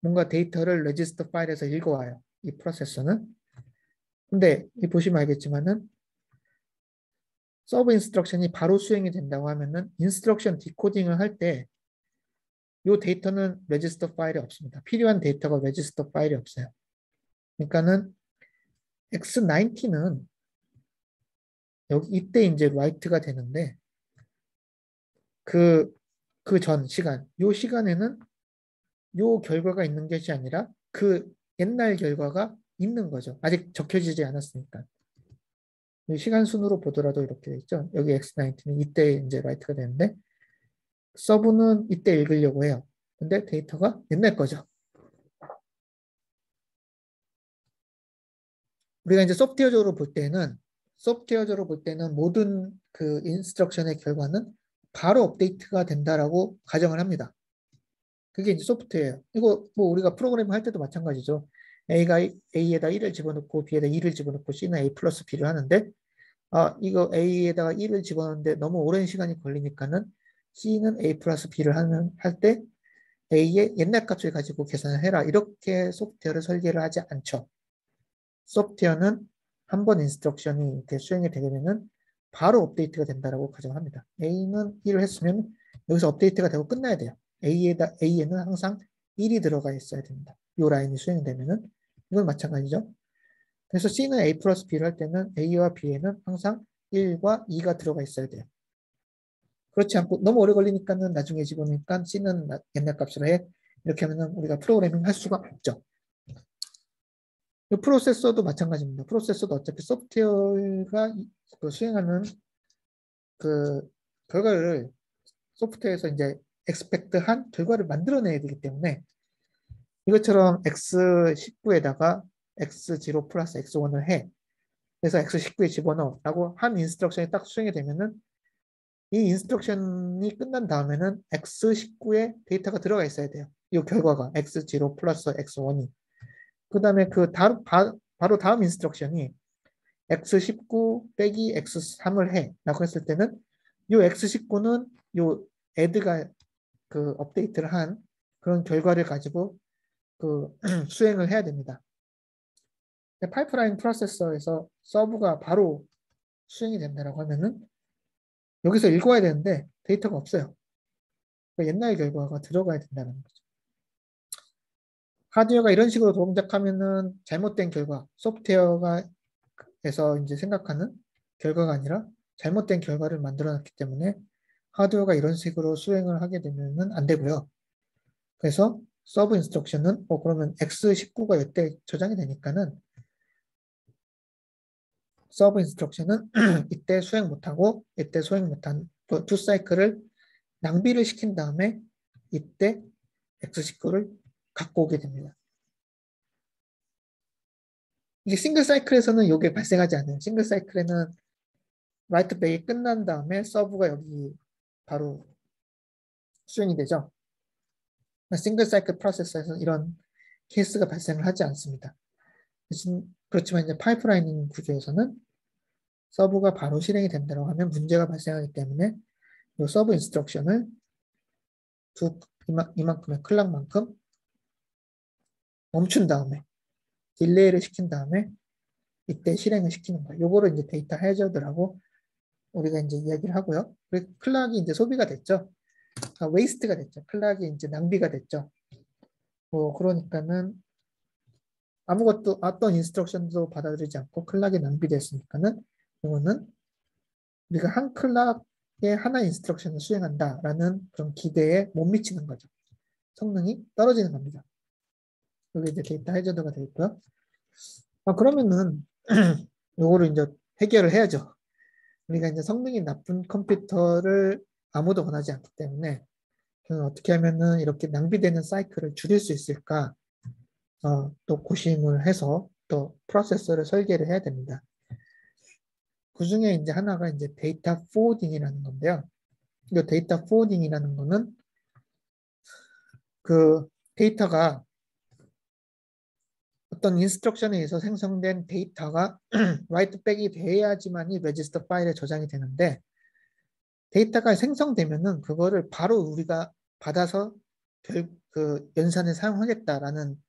뭔가 데이터를 레지스터 파일에서 읽어와요. 이 프로세서는. 근데 보시면 알겠지만은 서브 인스트럭션이 바로 수행이 된다고 하면은 인스트럭션 디코딩을 할 때 이 데이터는 레지스터 파일이 없습니다. 필요한 데이터가 레지스터 파일이 없어요. 그러니까는 X19은 여기 이때 이제 write가 되는데 그 전 시간, 요 시간에는 요 결과가 있는 것이 아니라 그 옛날 결과가 있는 거죠. 아직 적혀지지 않았으니까. 시간 순으로 보더라도 이렇게 돼 있죠. 여기 X19는 이때 이제 write가 되는데 서브는 이때 읽으려고 해요. 근데 데이터가 옛날 거죠. 우리가 이제 소프트웨어적으로 볼 때는 모든 그 인스트럭션의 결과는 바로 업데이트가 된다라고 가정을 합니다. 그게 이제 소프트웨어. 이거 뭐 우리가 프로그래밍 할 때도 마찬가지죠. A가 A에다 1을 집어넣고 B에다 2를 집어넣고 C는 A 플러스 B를 하는데 이거 A에다가 1을 집어넣는데 너무 오랜 시간이 걸리니까는 C는 A 플러스 B를 할 때 A의 옛날 값을 가지고 계산을 해라. 이렇게 소프트웨어를 설계를 하지 않죠. 소프트웨어는 한 번 인스트럭션이 이렇게 수행이 되게 되면 바로 업데이트가 된다라고 가정합니다. A는 1을 했으면 여기서 업데이트가 되고 끝나야 돼요. A에는 항상 1이 들어가 있어야 됩니다. 이 라인이 수행되면은 이건 마찬가지죠. 그래서 C는 A 플러스 B를 할 때는 A와 B에는 항상 1과 2가 들어가 있어야 돼요. 그렇지 않고 너무 오래 걸리니까는 나중에 집어넣으니까 C는 옛날 값으로 해. 이렇게 하면은 우리가 프로그래밍 할 수가 없죠. 프로세서도 마찬가지입니다. 프로세서도 어차피 소프트웨어가 그 수행하는 그 결과를 소프트웨어에서 이제 expect한 결과를 만들어내야 되기 때문에 이것처럼 x19에다가 x0 플러스 x1을 해. 그래서 x19에 집어넣어라고 한 인스트럭션이 딱 수행이 되면은 이 인스트럭션이 끝난 다음에는 x19에 데이터가 들어가 있어야 돼요. 이 결과가 x0 플러스 x1이. 그 다음에 바로 다음 인스트럭션이 x19 빼기 x3을 해 라고 했을 때는 이 x19는 요 add가 그 업데이트를 한 그런 결과를 가지고 그 수행을 해야 됩니다. 파이프라인 프로세서에서 서브가 바로 수행이 된다라고 하면은 여기서 읽어야 되는데 데이터가 없어요. 그러니까 옛날 결과가 들어가야 된다는 거죠. 하드웨어가 이런 식으로 동작하면은 잘못된 결과, 소프트웨어가 에서 이제 생각하는 결과가 아니라 잘못된 결과를 만들어놨기 때문에 하드웨어가 이런 식으로 수행을 하게 되면은 안 되고요. 그래서 서브 인스트럭션은 그러면 X19가 이때 저장이 되니까는 서브 인스트럭션은 이때 수행 못하고 이때 수행 못한 두 사이클을 낭비를 시킨 다음에 이때 X19를 갖고 오게 됩니다. 이게 싱글 사이클에서는 이게 발생하지 않아요. 싱글 사이클에는 라이트 백이 끝난 다음에 서브가 여기 바로 수행이 되죠. 싱글 사이클 프로세서에서는 이런 케이스가 발생을 하지 않습니다. 그렇지만 이제 파이프라이닝 구조에서는 서브가 바로 실행이 된다고 하면 문제가 발생하기 때문에 이 서브 인스트럭션을 이만큼의 클락만큼 멈춘 다음에 딜레이를 시킨 다음에 이때 실행을 시키는 거예요. 요거를 이제 데이터 해저드라고 우리가 이제 이야기를 하고요. 클락이 이제 소비가 됐죠. 웨이스트가 됐죠. 클락이 이제 낭비가 됐죠. 그러니까는 아무것도 어떤 인스트럭션도 받아들이지 않고 클락이 낭비됐으니까는 이거는 우리가 한 클락에 하나 인스트럭션을 수행한다라는 그런 기대에 못 미치는 거죠. 성능이 떨어지는 겁니다. 여기 이제 데이터 해저드가 되어 있고요. 그러면은 요거를 이제 해결을 해야죠. 우리가 이제 성능이 나쁜 컴퓨터를 아무도 원하지 않기 때문에 어떻게 하면은 이렇게 낭비되는 사이클을 줄일 수 있을까? 또 고심을 해서 또 프로세서를 설계를 해야 됩니다. 그 중에 이제 하나가 이제 데이터 포워딩이라는 건데요. 이 데이터 포워딩이라는 거는 그 데이터가 어떤 인스트럭션에 의해서 생성된 데이터가 라이트 백이 돼야지만이 레지스터 파일에 저장이 되는데 데이터가 생성되면은 그거를 바로 우리가 받아서 그 연산에 사용하겠다라는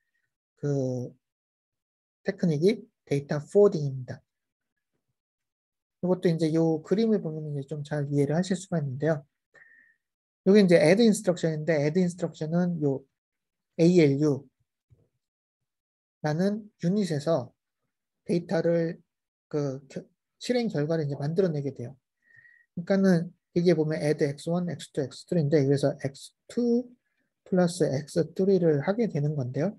그 테크닉이 데이터 포워딩입니다. 이것도 이제 이 그림을 보면 이제 좀 잘 이해를 하실 수가 있는데요. 여기 이제 add instruction인데 add instruction은 요 ALU라는 유닛에서 데이터를 그 실행 결과를 이제 만들어내게 돼요. 그러니까는 여기에 보면 add x1, x2, x3인데 그래서 x2 플러스 x3를 하게 되는 건데요.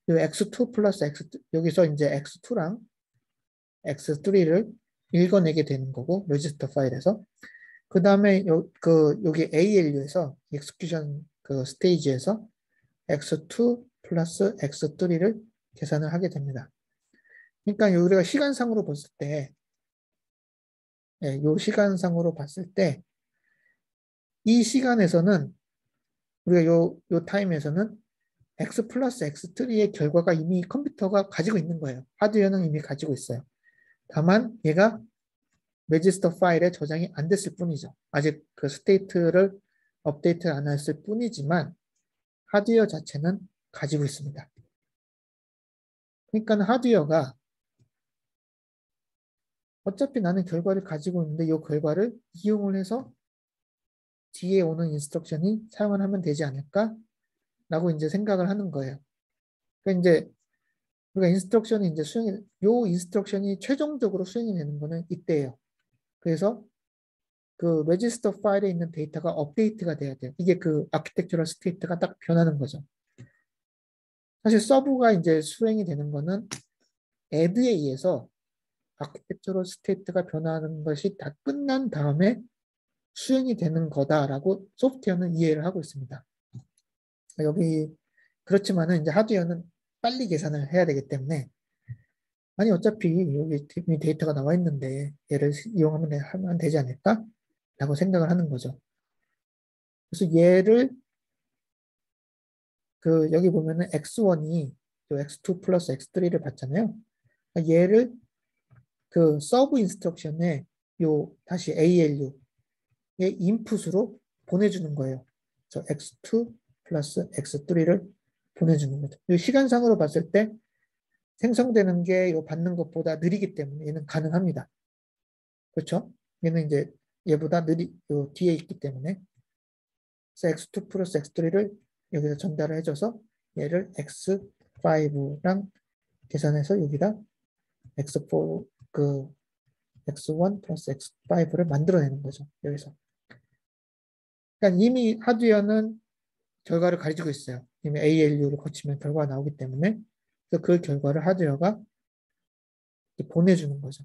이 x2 플러스 x3 여기서 이제 x2랑 x3를 읽어내게 되는 거고 레지스터 파일에서 그 다음에 여기 ALU에서 execution 그 스테이지에서 x2 플러스 x3를 계산을 하게 됩니다. 그러니까 우리가 시간상으로 봤을 때, 이 시간상으로 봤을 때, 이 시간에서는 우리가 요 타임에서는 x 플러스 x3의 결과가 이미 컴퓨터가 가지고 있는 거예요. 하드웨어는 이미 가지고 있어요. 다만 얘가 레지스터 파일에 저장이 안 됐을 뿐이죠. 아직 그 스테이트를 업데이트 안 했을 뿐이지만 하드웨어 자체는 가지고 있습니다. 그러니까 하드웨어가 어차피 나는 결과를 가지고 있는데 이 결과를 이용을 해서 뒤에 오는 인스트럭션이 사용을 하면 되지 않을까? 라고 이제 생각을 하는 거예요. 그러니까 이제 우리가 인스트럭션이 이제 요 인스트럭션이 최종적으로 수행이 되는 거는 이때예요. 그래서 그 레지스터 파일에 있는 데이터가 업데이트가 돼야 돼요. 이게 그 아키텍처럴 스테이트가 딱 변하는 거죠. 사실 서브가 이제 수행이 되는 거는 add에 의해서 아키텍처럴 스테이트가 변하는 것이 다 끝난 다음에 수행이 되는 거다라고 소프트웨어는 이해를 하고 있습니다. 여기 그렇지만은 이제 하드웨어는 빨리 계산을 해야 되기 때문에 아니 어차피 여기 데이터가 나와 있는데 얘를 하면 되지 않을까? 라고 생각을 하는 거죠. 그래서 얘를 그 여기 보면은 x1이 x2 플러스 x3를 받잖아요. 얘를 그 서브 인스트럭션에 요 다시 ALU의 인풋으로 보내주는 거예요. 그래서 x2 플러스 x3를 보내주는 거죠. 이 시간상으로 봤을 때 생성되는 게 요 받는 것보다 느리기 때문에 얘는 가능합니다. 그렇죠? 얘는 이제 얘보다 요 뒤에 있기 때문에 그래서 x2 플러스 x3를 여기서 전달을 해줘서 얘를 x5랑 계산해서 여기다 x4 그 x1 플러스 x5를 만들어내는 거죠. 여기서. 그러니까 이미 하드웨어는 결과를 가지고 있어요. 이미 ALU를 거치면 결과가 나오기 때문에 그래서 그 결과를 하드웨어가 보내주는 거죠.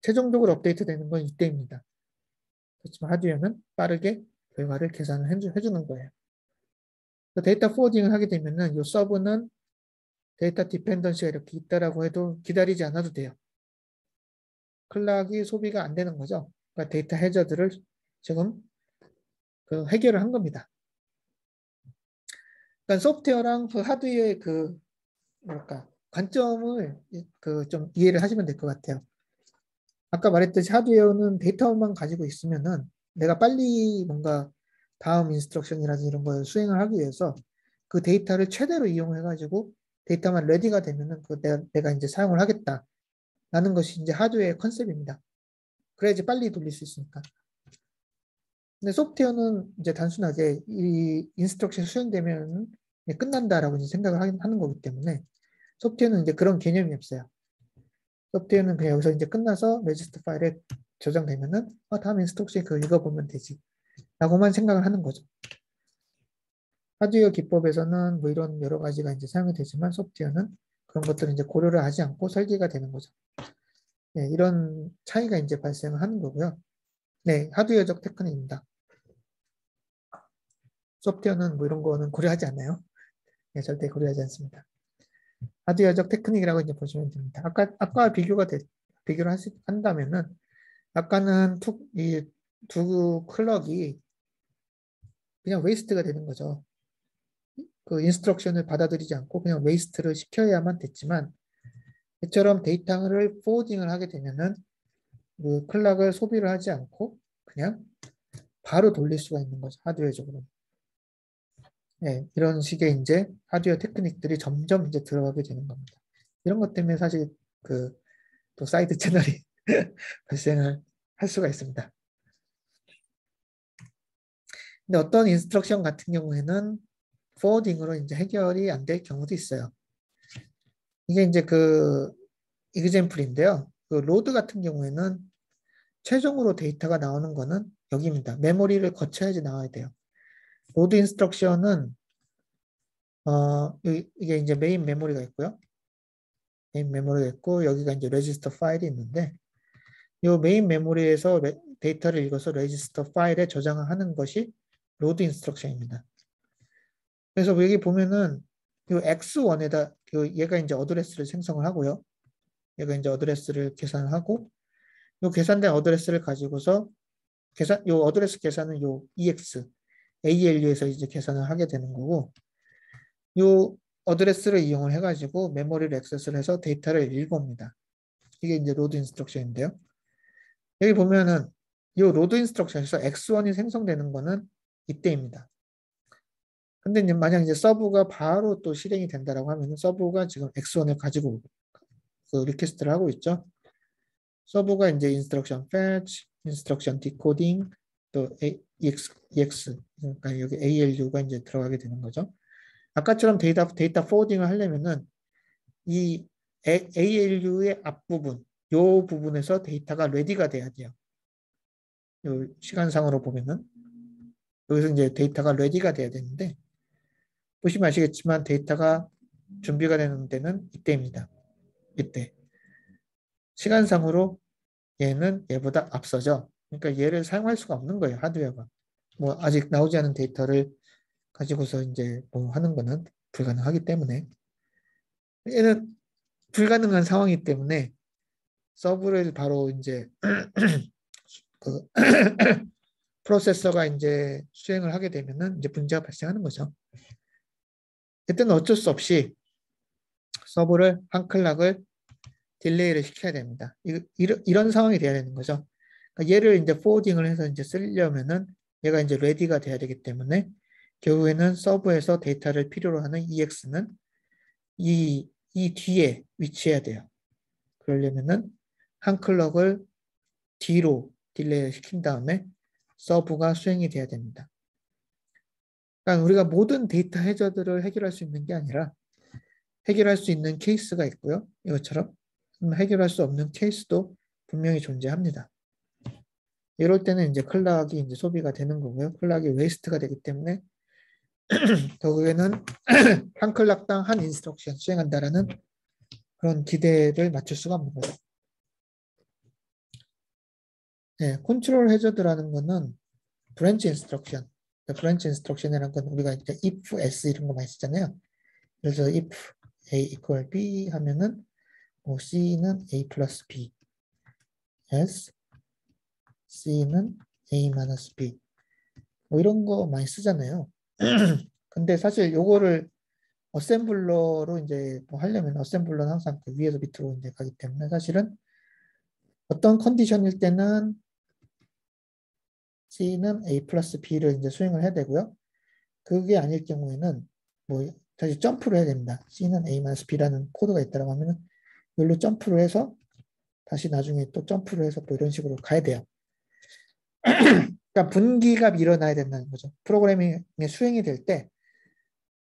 최종적으로 업데이트되는 건 이때입니다. 그렇지만 하드웨어는 빠르게 결과를 계산을 해주는 거예요. 데이터 포워딩을 하게 되면은 이 서브는 데이터 디펜던시가 이렇게 있다라고 해도 기다리지 않아도 돼요. 클락이 소비가 안 되는 거죠. 그러니까 데이터 해저드를 지금 그 해결을 한 겁니다. 그러니까 소프트웨어랑 그 하드웨어의 그 뭐랄까 관점을 그 좀 이해를 하시면 될 것 같아요. 아까 말했듯이 하드웨어는 데이터만 가지고 있으면은 내가 빨리 뭔가 다음 인스트럭션이라든지 이런 걸 수행을 하기 위해서 그 데이터를 최대로 이용해 가지고 데이터만 레디가 되면은 그 내가 이제 사용을 하겠다라는 것이 이제 하드웨어의 컨셉입니다. 그래야지 빨리 돌릴 수 있으니까. 근데 소프트웨어는 이제 단순하게 이 인스트럭션 수행되면 끝난다라고 이제 생각을 하는 거기 때문에 소프트웨어는 이제 그런 개념이 없어요. 소프트웨어는 그냥 여기서 이제 끝나서 레지스터 파일에 저장되면은 다음 인스트럭션 그거 읽어보면 되지 라고만 생각을 하는 거죠. 하드웨어 기법에서는 뭐 이런 여러 가지가 이제 사용이 되지만 소프트웨어는 그런 것들을 이제 고려를 하지 않고 설계가 되는 거죠. 네, 이런 차이가 이제 발생을 하는 거고요. 네, 하드웨어적 테크닉입니다. 소프트웨어는 뭐 이런 거는 고려하지 않나요? 네, 절대 고려하지 않습니다. 하드웨어적 테크닉이라고 이제 보시면 됩니다. 아까 비교를 한다면은 아까는 이 두 클럭이 그냥 웨이스트가 되는 거죠. 그 인스트럭션을 받아들이지 않고 그냥 웨이스트를 시켜야만 됐지만 이처럼 데이터를 포워딩을 하게 되면은 그 클럭을 소비를 하지 않고 그냥 바로 돌릴 수가 있는 거죠. 하드웨어적으로. 네, 이런 식의 이제 하드웨어 테크닉들이 점점 이제 들어가게 되는 겁니다. 이런 것 때문에 사실 그 또 사이드 채널이 발생을 할 수가 있습니다. 근데 어떤 인스트럭션 같은 경우에는 포워딩으로 이제 해결이 안 될 경우도 있어요. 이게 이제 그 이그젬플인데요. 그 로드 같은 경우에는 최종으로 데이터가 나오는 거는 여기입니다. 메모리를 거쳐야지 나와야 돼요. 로드 인스트럭션은 이게 이제 메인 메모리가 있고요. 메인 메모리가 있고 여기가 이제 레지스터 파일이 있는데 이 메인 메모리에서 데이터를 읽어서 레지스터 파일에 저장을 하는 것이 로드 인스트럭션입니다. 그래서 여기 보면은 이 x1에다 얘가 이제 어드레스를 생성을 하고요. 얘가 이제 어드레스를 계산을 하고 이 계산된 어드레스를 가지고서 요 어드레스 계산은 요 EX ALU에서 이제 계산을 하게 되는 거고 요 어드레스를 이용을 해가지고 메모리를 액세스를 해서 데이터를 읽어옵니다. 이게 이제 로드 인스트럭션인데요. 여기 보면은 이 로드 인스트럭션에서 X1이 생성되는 거는 이때입니다. 근데 이제 만약 이제 서브가 바로 또 실행이 된다라고 하면은 서브가 지금 X1을 가지고 그 리퀘스트를 하고 있죠. 서브가 이제 인스트럭션 fetch, 인스트럭션 디코딩, 또 EX, 그러니까 여기 ALU가 이제 들어가게 되는 거죠. 아까처럼 데이터 포워딩을 하려면은 이 ALU의 앞부분, 요 부분에서 데이터가 레디가 돼야 돼요. 요 시간상으로 보면은 여기서 이제 데이터가 레디가 돼야 되는데 보시면 아시겠지만 데이터가 준비가 되는 데는 이때입니다. 이때 시간상으로 얘는 얘보다 앞서죠. 그러니까 얘를 사용할 수가 없는 거예요. 하드웨어가. 뭐 아직 나오지 않은 데이터를 가지고서 이제 뭐 하는 거는 불가능하기 때문에 얘는 불가능한 상황이기 때문에 서브를 바로 이제 그 프로세서가 이제 수행을 하게 되면은 이제 문제가 발생하는 거죠. 이때는 어쩔 수 없이 서브를 한 클락을 딜레이를 시켜야 됩니다. 이런 상황이 돼야 되는 거죠. 그러니까 얘를 이제 포워딩을 해서 이제 쓰려면은 얘가 이제 레디가 돼야 되기 때문에 결국에는 서브에서 데이터를 필요로 하는 EX는 이 뒤에 위치해야 돼요. 그러려면은 한 클럭을 뒤로 딜레이를 시킨 다음에 서브가 수행이 돼야 됩니다. 그러니까 우리가 모든 데이터 해저들을 해결할 수 있는 게 아니라 해결할 수 있는 케이스가 있고요. 이것처럼 해결할 수 없는 케이스도 분명히 존재합니다. 이럴 때는 이제 클락이 이제 소비가 되는 거고요. 클락이 웨이스트가 되기 때문에 결국에는 한 클락당 한 인스트럭션 수행한다라는 그런 기대를 맞출 수가 없는 거죠. 네, 컨트롤 해저드라는 거는 브랜치 인스트럭션. 브랜치 인스트럭션이라는 건 우리가 이제 if, s 이런 거 많이 쓰잖아요. 그래서 if a equal b 하면은 뭐 c는 a 플러스 b, s c는 a 마이너스 b 뭐 이런 거 많이 쓰잖아요. 근데 사실 요거를 어셈블러로 이제 뭐 하려면 어셈블러는 항상 그 위에서 밑으로 이제 가기 때문에 사실은 어떤 컨디션일 때는 C는 A 플러스 B를 이제 수행을 해야 되고요. 그게 아닐 경우에는 뭐 다시 점프를 해야 됩니다. C는 A 마이너스 B라는 코드가 있다고 하면은 여기로 점프를 해서 다시 나중에 또 점프를 해서 또 이런 식으로 가야 돼요. 그러니까 분기가 일어나야 된다는 거죠. 프로그래밍의 수행이 될 때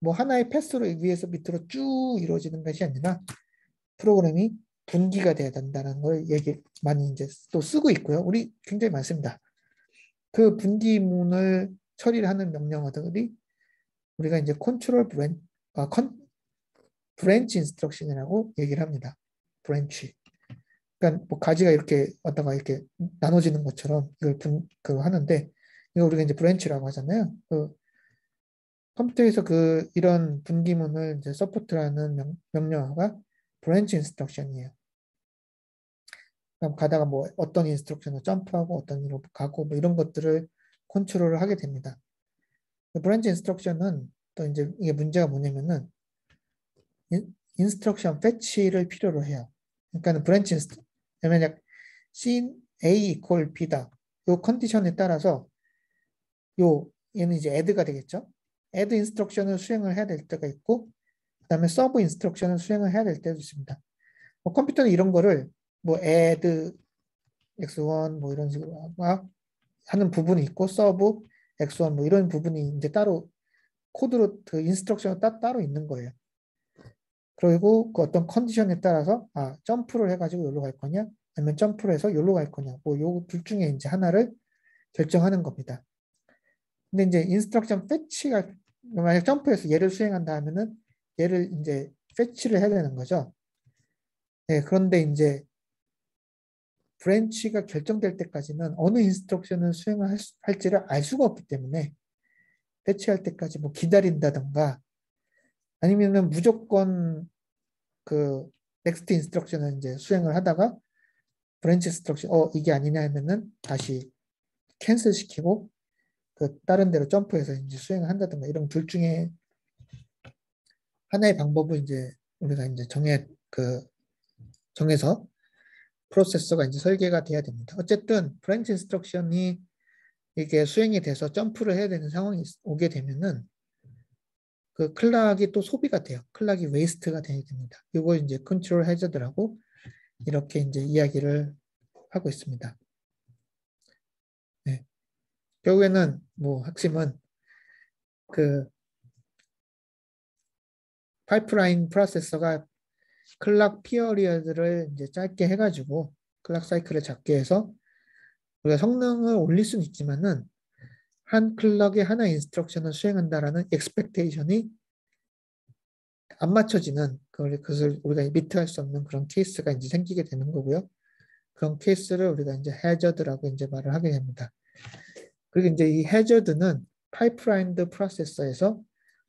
뭐 하나의 패스로 위에서 밑으로 쭉 이루어지는 것이 아니라 프로그램이 분기가 돼야 된다는 걸 얘기 많이 이제 또 쓰고 있고요. 우리 굉장히 많습니다. 그 분기문을 처리를 하는 명령어들이 우리가 이제 컨트롤 브랜치 인스트럭션이라고 얘기를 합니다. 브랜치. 그러니까 뭐 가지가 이렇게 왔다가 이렇게 나눠지는 것처럼 이걸 하는데 이거 우리가 이제 브랜치라고 하잖아요. 그 컴퓨터에서 이런 분기문을 이제 서포트하는 명령어가 브랜치 인스트럭션이에요. 그럼 가다가 뭐 어떤 인스트럭션을 점프하고 어떤 일로 가고 뭐 이런 것들을 컨트롤을 하게 됩니다. 브랜치 인스트럭션은 또 이제 이게 문제가 뭐냐면은 인스트럭션 패치를 필요로 해요. 그러니까 브랜치 인스트 만약 C A equal B다. 요 컨디션에 따라서 얘는 이제 add가 되겠죠. add 인스트럭션을 수행을 해야 될 때가 있고 그다음에 서브 인스트럭션을 수행을 해야 될 때도 있습니다. 뭐 컴퓨터는 이런 거를 뭐 add x1 뭐 이런 식으로 하는 부분이 있고 서브 x1 뭐 이런 부분이 이제 따로 코드로 그 인스트럭션이 따로 있는 거예요. 그리고 그 어떤 컨디션에 따라서 점프를 해가지고 여기로 갈 거냐 아니면 점프를 해서 여기로 갈 거냐 뭐 요 둘 중에 이제 하나를 결정하는 겁니다. 근데 이제 인스트럭션 패치가 만약 점프해서 얘를 수행한다 하면은 얘를 이제 패치를 해야 되는 거죠. 네, 그런데 이제 브랜치가 결정될 때까지는 어느 인스트럭션을 수행을 할지를 알 수가 없기 때문에 패치할 때까지 뭐 기다린다던가 아니면은 무조건 그 넥스트 인스트럭션을 이제 수행을 하다가 브랜치 인스트럭션 이게 아니냐 하면은 다시 캔슬 시키고 그 다른 데로 점프해서 이제 수행을 한다든가 이런 둘 중에 하나의 방법을 이제 우리가 이제 정해서 프로세서가 이제 설계가 돼야 됩니다. 어쨌든 브랜치 인스트럭션이 이게 수행이 돼서 점프를 해야 되는 상황이 오게 되면은 그 클락이 또 소비가 돼요. 클락이 웨이스트가 되게 됩니다. 이거 이제 컨트롤 해저드라고 이렇게 이제 이야기를 하고 있습니다. 네. 결국에는 뭐 핵심은 그 파이프라인 프로세서가 클락 피어리어드를 이제 짧게 해가지고 클락 사이클을 작게 해서 우리가 성능을 올릴 수는 있지만은 한 클럭에 하나 인스트럭션을 수행한다라는 expectation이 안 맞춰지는 그것을 우리가 미트할 수 없는 그런 케이스가 이제 생기게 되는 거고요. 그런 케이스를 우리가 이제 해저드라고 이제 말을 하게 됩니다. 그리고 이제 이 해저드는 파이프라인드 프로세서에서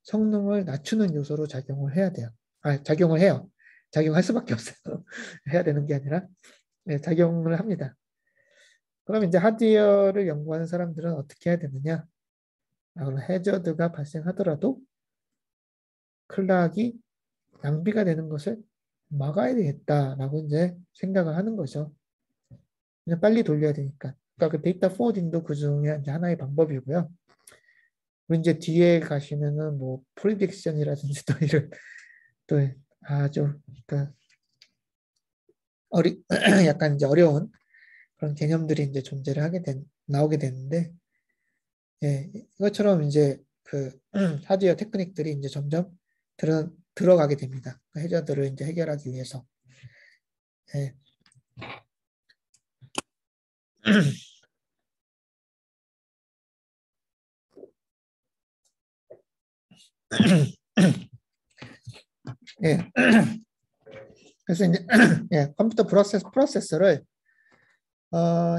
성능을 낮추는 요소로 작용을 해야 돼요. 작용을 해요. 작용할 수밖에 없어요. 해야 되는 게 아니라 네, 작용을 합니다. 그럼 이제 하드웨어를 연구하는 사람들은 어떻게 해야 되느냐? 그럼 해저드가 발생하더라도 클락이 낭비가 되는 것을 막아야 되겠다라고 이제 생각을 하는 거죠. 그냥 빨리 돌려야 되니까. 그러니까 그 데이터 포워딩도 그 중에 이제 하나의 방법이고요. 그리고 이제 뒤에 가시면은 뭐 프리딕션이라든지 또 이런 또 아주 그 약간 이제 어려운 그런 개념들이 이제 존재를 나오게 되는데, 예, 이것처럼 이제 그 하드웨어 테크닉들이 이제 점점 들어가게 됩니다. 그 해저들을 이제 해결하기 위해서. 예. 예. 그래서 이제 예, 컴퓨터 프로세서를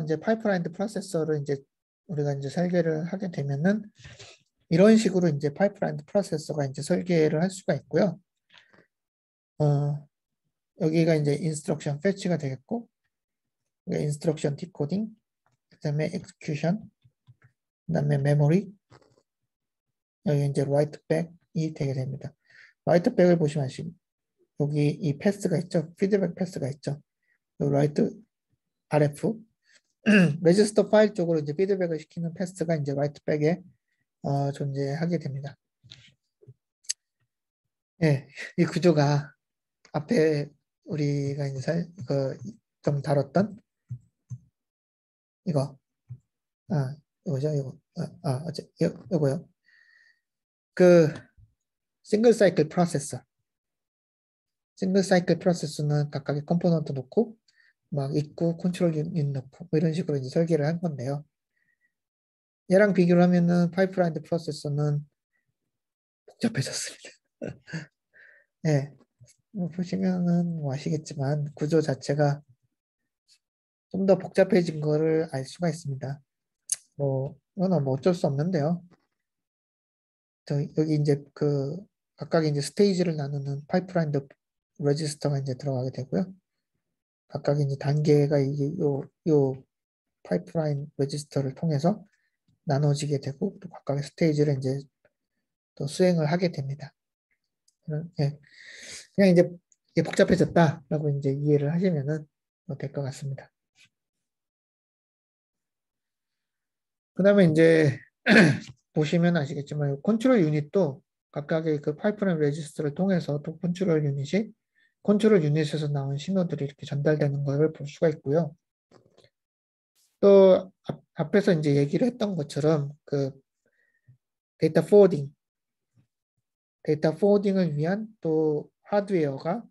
이제 파이프라인드 프로세서를 이제 우리가 이제 설계를 하게 되면은 이런 식으로 이제 파이프라인드 프로세서가 이제 설계를 할 수가 있고요. 여기가 이제 인스트럭션 패치가 되겠고, 인스트럭션 디코딩, 그다음에 execution, 그다음에 메모리, 여기 이제 write back이 되게 됩니다. write back을 보시면 여기 이 패스가 있죠. 피드백 패스가 있죠. write rf 레지스터 파일 쪽으로 이제 피드백을 시키는 패스가 이제 write back에 존재하게 됩니다. 예, 이 구조가 앞에 우리가 이제 좀 다뤘던 이거, 이거죠, 이거, 이거요. 그 싱글 사이클 프로세서, 싱글 사이클 프로세서는 각각의 컴포넌트 놓고 막 입구 컨트롤 유닛 넣고 뭐 이런 식으로 이제 설계를 한 건데요. 얘랑 비교를 하면은 파이프라인드 프로세서는 복잡해졌습니다. 예, 뭐 보시면은 뭐 아시겠지만 구조 자체가 좀 더 복잡해진 거를 알 수가 있습니다. 뭐 이거는 뭐 어쩔 수 없는데요. 여기 이제 그 각각 이제 스테이지를 나누는 파이프라인드 레지스터가 이제 들어가게 되고요. 각각 이제 단계가 이게 요 파이프라인 레지스터를 통해서 나눠지게 되고 또 각각의 스테이지를 이제 또 수행을 하게 됩니다. 예. 그냥 이제 이게 복잡해졌다라고 이제 이해를 하시면은 될 것 같습니다. 그 다음에 이제 보시면 아시겠지만 컨트롤 유닛도 각각의 그 파이프라인 레지스터를 통해서 또 컨트롤 유닛에서 나온 신호들이 이렇게 전달되는 것을 볼 수가 있고요. 또 앞에서 이제 얘기를 했던 것처럼 그 데이터 포워딩을 위한 또 하드웨어가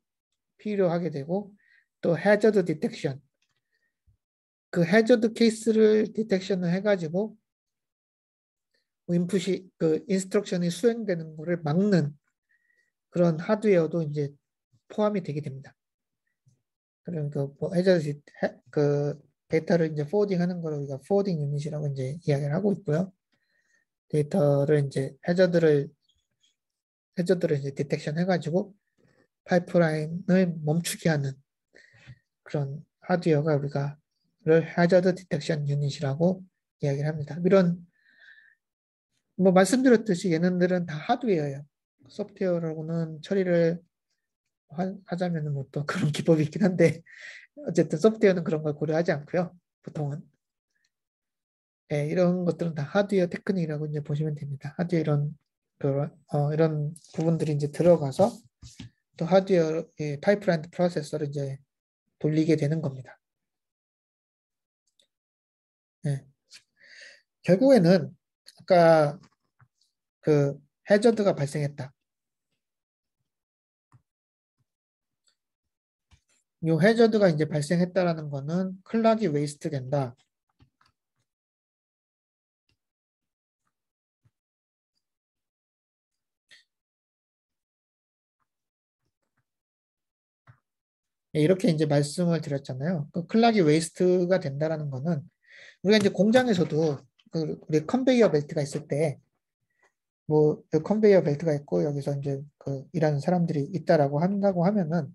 필요하게 되고 또 해저드 디텍션 그 해저드 케이스를 디텍션을 해가지고 인풋이 그 인스트럭션이 수행되는 것을 막는 그런 하드웨어도 이제 포함이 되게 됩니다. 그러니까 뭐 해저드 그 데이터를 이제 포워딩하는 걸 우리가 포워딩 유닛이라고 이제 이야기를 하고 있고요. 데이터를 이제 해저드를 이제 디텍션 해가지고 파이프라인을 멈추게 하는 그런 하드웨어가 우리가를 해저드 디텍션 유닛이라고 이야기를 합니다. 이런 뭐 말씀드렸듯이 얘네들은 다 하드웨어예요. 소프트웨어라고는 처리를 하자면 뭐 또 그런 기법이 있긴 한데 어쨌든 소프트웨어는 그런 걸 고려하지 않고요. 보통은 이런 것들은 다 하드웨어 테크닉이라고 이제 보시면 됩니다. 하드웨어 이런 부분들이 이제 들어가서 또 하드웨어 파이프라인 프로세서를 이제 돌리게 되는 겁니다. 예. 결국에는 아까 그 해저드가 발생했다. 이 해저드가 이제 발생했다라는 거는 클락이 웨이스트 된다. 이렇게 이제 말씀을 드렸잖아요. 그 클락이 웨이스트가 된다라는 거는 우리가 이제 공장에서도 우리 컨베이어 벨트가 있을 때 뭐 컨베이어 벨트가 있고 여기서 이제 그 일하는 사람들이 있다라고 한다고 하면은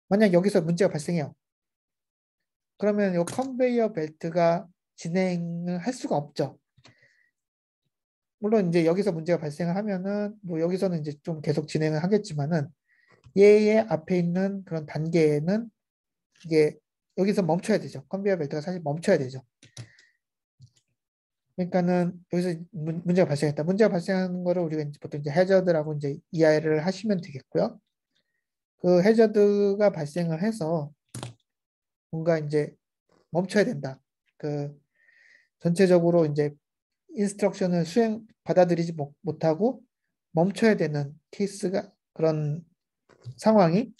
만약 여기서 문제가 발생해요. 그러면 이 컨베이어 벨트가 진행을 할 수가 없죠. 물론 이제 여기서 문제가 발생을 하면은 뭐 여기서는 이제 좀 계속 진행을 하겠지만은 얘의 앞에 있는 그런 단계에는 이게 여기서 멈춰야 되죠. 컨베이어 벨트가 사실 멈춰야 되죠. 그러니까는 여기서 문제가 발생했다. 문제가 발생하는 거를 우리가 이제 보통 이제 해저드라고 이제 이해를 하시면 되겠고요. 그 해저드가 발생을 해서 뭔가 이제 멈춰야 된다. 그 전체적으로 이제 인스트럭션을 받아들이지 못하고 멈춰야 되는 케이스가 그런 상황이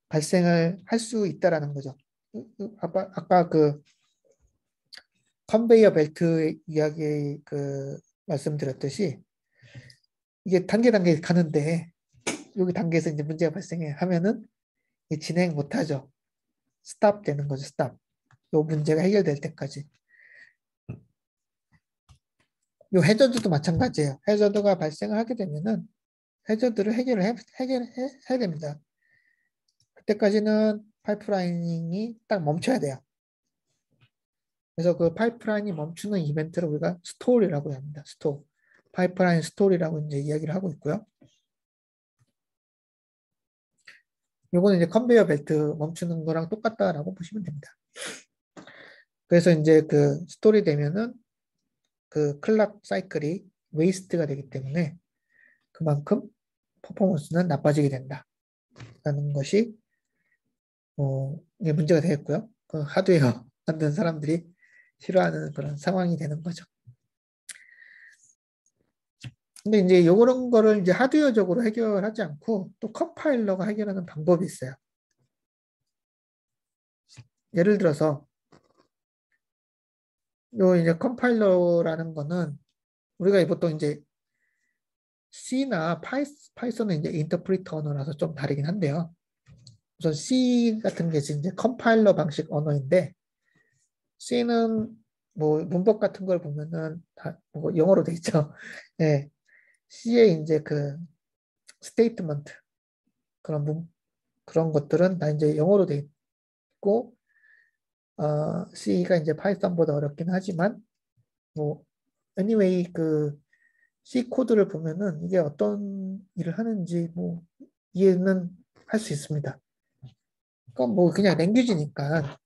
발생을 할 수 있다라는 거죠. 아까 그 컨베이어 벨트 이야기 그 말씀드렸듯이 이게 단계 가는데 여기 단계에서 이제 문제가 발생해 하면은 진행 못하죠. 스탑 되는 거죠. 스탑. 요 문제가 해결될 때까지. 요 해저드도 마찬가지예요. 해저드가 발생을 하게 되면은 해저드를 해결해야 됩니다. 그때까지는 파이프라이닝이 딱 멈춰야 돼요. 그래서 그 파이프라인이 멈추는 이벤트를 우리가 스토리라고 합니다. 스토. 파이프라인 스토리라고 이제 이야기를 하고 있고요. 요거는 이제 컨베이어 벨트 멈추는 거랑 똑같다라고 보시면 됩니다. 그래서 이제 그 스토리 되면은 그 클락 사이클이 웨이스트가 되기 때문에 그만큼 퍼포먼스는 나빠지게 된다라는 것이 이게 문제가 되겠고요. 그 하드웨어 만든 사람들이 싫어하는 그런 상황이 되는 거죠. 근데 이제 요런 거를 이제 하드웨어적으로 해결하지 않고 또 컴파일러가 해결하는 방법이 있어요. 예를 들어서 요 이제 컴파일러라는 거는 우리가 보통 이제 C나 파이썬은 이제 인터프리터 언어라서 좀 다르긴 한데요. 우선 C 같은 게 이제 컴파일러 방식 언어인데 C는 뭐 문법 같은 걸 보면은 다뭐 영어로 돼 있죠. 네. C에 이제 그 스테이트먼트 그런 것들은 다 이제 영어로 돼 있고 C가 이제 파이썬보다 어렵긴 하지만 뭐 anyway 그 C 코드를 보면은 이게 어떤 일을 하는지 뭐 이해는 할 수 있습니다. 그건 뭐 그냥 랭귀지니까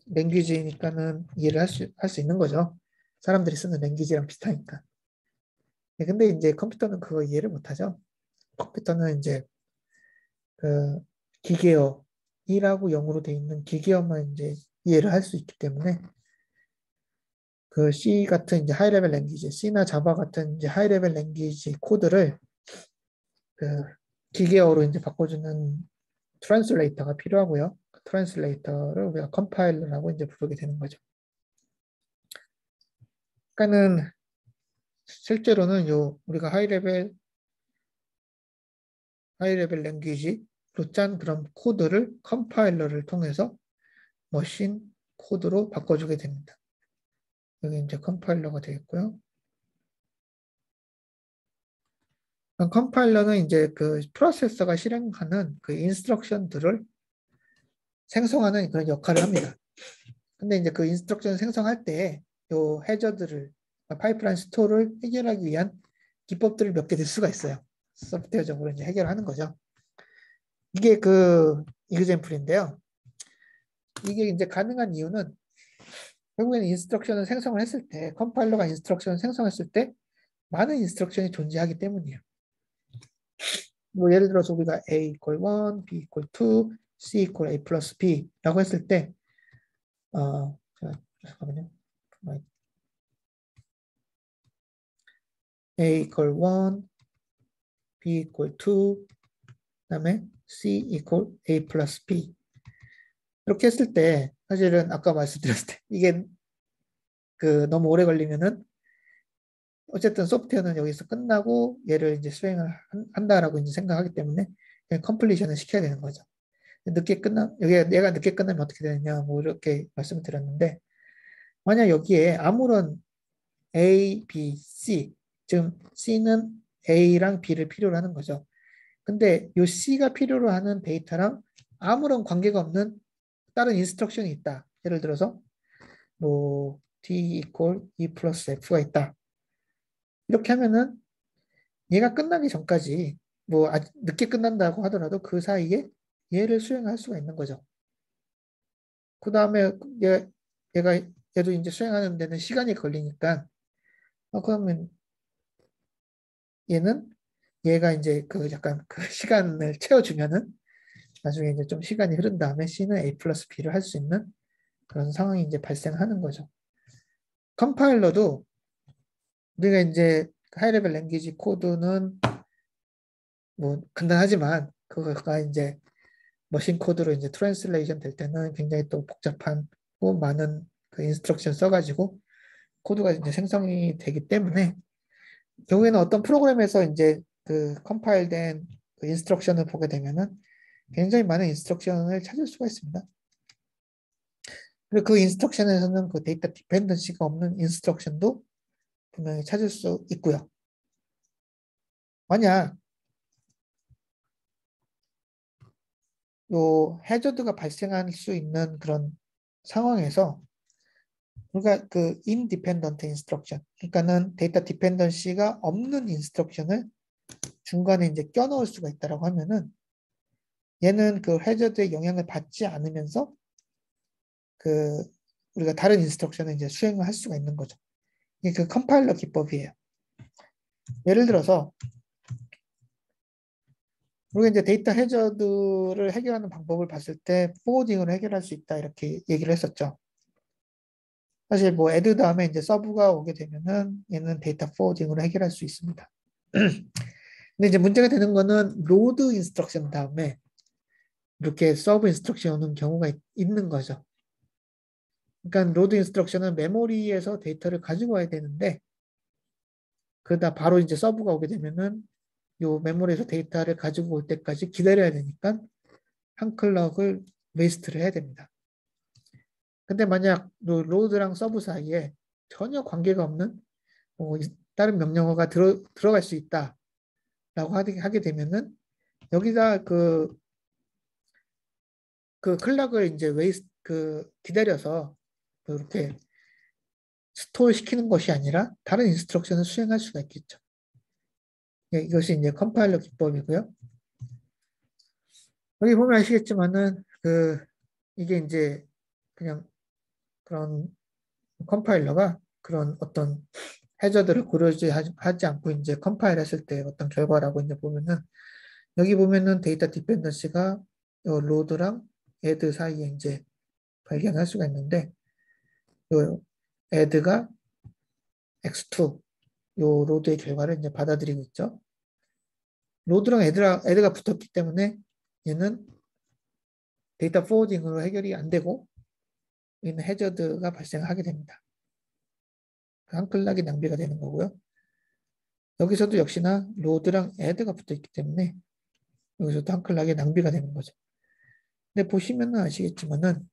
랭귀지니까는 이해를 할 수 있는 거죠. 사람들이 쓰는 랭귀지랑 비슷하니까. 근데 이제 컴퓨터는 그거 이해를 못 하죠. 컴퓨터는 이제 그 기계어 1하고 0으로 돼 있는 기계어만 이제 이해를 할 수 있기 때문에 그 C 같은 이제 하이 레벨 랭귀지, C나 자바 같은 이제 하이 레벨 랭귀지 코드를 그 기계어로 이제 바꿔주는 트랜슬레이터가 필요하고요. 그 트랜슬레이터를 우리가 컴파일러라고 이제 부르게 되는 거죠. 그러니까는 실제로는 우리가 하이 레벨 랭귀지로 짠 그런 코드를 컴파일러를 통해서 머신 코드로 바꿔주게 됩니다. 여기 이제 컴파일러가 되겠고요. 컴파일러는 이제 그 프로세서가 실행하는 그 인스트럭션들을 생성하는 그런 역할을 합니다. 근데 이제 그 인스트럭션 생성할 때 요 해저드를 파이프라인 스토어를 해결하기 위한 기법들을 몇 개 들 수가 있어요. 소프트웨어적으로 이제 해결하는 거죠. 이게 그 이그젬플인데요. 이게 이제 가능한 이유는 결국에는 인스트럭션을 생성을 했을 때 컴파일러가 인스트럭션을 생성했을 때 많은 인스트럭션이 존재하기 때문이에요. 뭐 예를 들어서 우리가 A equal 1, B equal 2, C equal A plus B라고 했을 때 잠깐만요. A equal 1, B equal 2, 그다음에 C equal A plus B 이렇게 했을 때 사실은 아까 말씀드렸을 때 이게 그 너무 오래 걸리면은 어쨌든 소프트웨어는 여기서 끝나고 얘를 이제 수행을 한다라고 이제 생각하기 때문에 그냥 컴플리션을 시켜야 되는 거죠. 늦게 얘가 늦게 끝나면 어떻게 되느냐 뭐 이렇게 말씀을 드렸는데 만약 여기에 아무런 A, B, C 지금 C는 A랑 B를 필요로 하는 거죠. 근데 이 C가 필요로 하는 데이터랑 아무런 관계가 없는 다른 인스트럭션이 있다. 예를 들어서 뭐 D equal E 플러스 F가 있다. 이렇게 하면은 얘가 끝나기 전까지 뭐 아주 늦게 끝난다고 하더라도 그 사이에 얘를 수행할 수가 있는 거죠. 그 다음에 얘도 이제 수행하는 데는 시간이 걸리니까 그러면 얘는 얘가 이제 그 약간 그 시간을 채워주면은 나중에 이제 좀 시간이 흐른 다음에 C는 A 플러스 B를 할 수 있는 그런 상황이 이제 발생하는 거죠. 컴파일러도 우리가 이제 하이레벨 랭귀지 코드는 뭐 간단하지만 그거가 이제 머신 코드로 이제 트랜슬레이션 될 때는 굉장히 또 복잡한 많은 그 인스트럭션 써가지고 코드가 이제 생성이 되기 때문에 결국에는 어떤 프로그램에서 이제 그 컴파일된 그 인스트럭션을 보게 되면은 굉장히 많은 인스트럭션을 찾을 수가 있습니다. 그리고 그 인스트럭션에서는 그 데이터 디펜던시가 없는 인스트럭션도 분명히 찾을 수 있고요. 만약 요 해저드가 발생할 수 있는 그런 상황에서 우리가 그 independent instruction, 그러니까는 데이터 디펜던시가 없는 인스트럭션을 중간에 이제 껴넣을 수가 있다라고 하면은 얘는 그 해저드의 영향을 받지 않으면서 그 우리가 다른 인스트럭션을 이제 수행을 할 수가 있는 거죠. 이게 그 컴파일러 기법이에요. 예를 들어서 우리가 이제 데이터 해저드를 해결하는 방법을 봤을 때 포워딩으로 해결할 수 있다 이렇게 얘기를 했었죠. 사실 뭐 add 다음에 이제 서브가 오게 되면은 얘는 데이터 포워딩으로 해결할 수 있습니다. 근데 이제 문제가 되는 거는 로드 인스트럭션 다음에 이렇게 서브 인스트럭션이 오는 경우가 있는 거죠. 그러니까 로드 인스트럭션은 메모리에서 데이터를 가지고 와야 되는데 그러다 바로 이제 서브가 오게 되면은 요 메모리에서 데이터를 가지고 올 때까지 기다려야 되니까 한 클럭을 웨이스트를 해야 됩니다. 근데 만약 로드랑 서브 사이에 전혀 관계가 없는 다른 명령어가 들어갈 수 있다라고 하게 되면은 여기다 그 클럭을 이제 기다려서 이렇게 스토어 시키는 것이 아니라 다른 인스트럭션을 수행할 수가 있겠죠. 예, 이것이 이제 컴파일러 기법이고요. 여기 보면 아시겠지만은 이게 이제 그냥 그런 컴파일러가 그런 어떤 해저드를 고려하지 않고 이제 컴파일 했을 때 어떤 결과라고 이제 보면은 여기 보면은 데이터 디펜던시가 로드랑 애드 사이에 이제 발견할 수가 있는데 요 애드가 x2 요 로드의 결과를 이제 받아들이고 있죠. 로드랑 애드가 붙었기 때문에 얘는 데이터 포워딩으로 해결이 안 되고 얘는 해저드가 발생하게 됩니다. 한 클락이 낭비가 되는 거고요. 여기서도 역시나 로드랑 애드가 붙어 있기 때문에 여기서도 한 클락이 낭비가 되는 거죠. 근데 보시면 아시겠지만은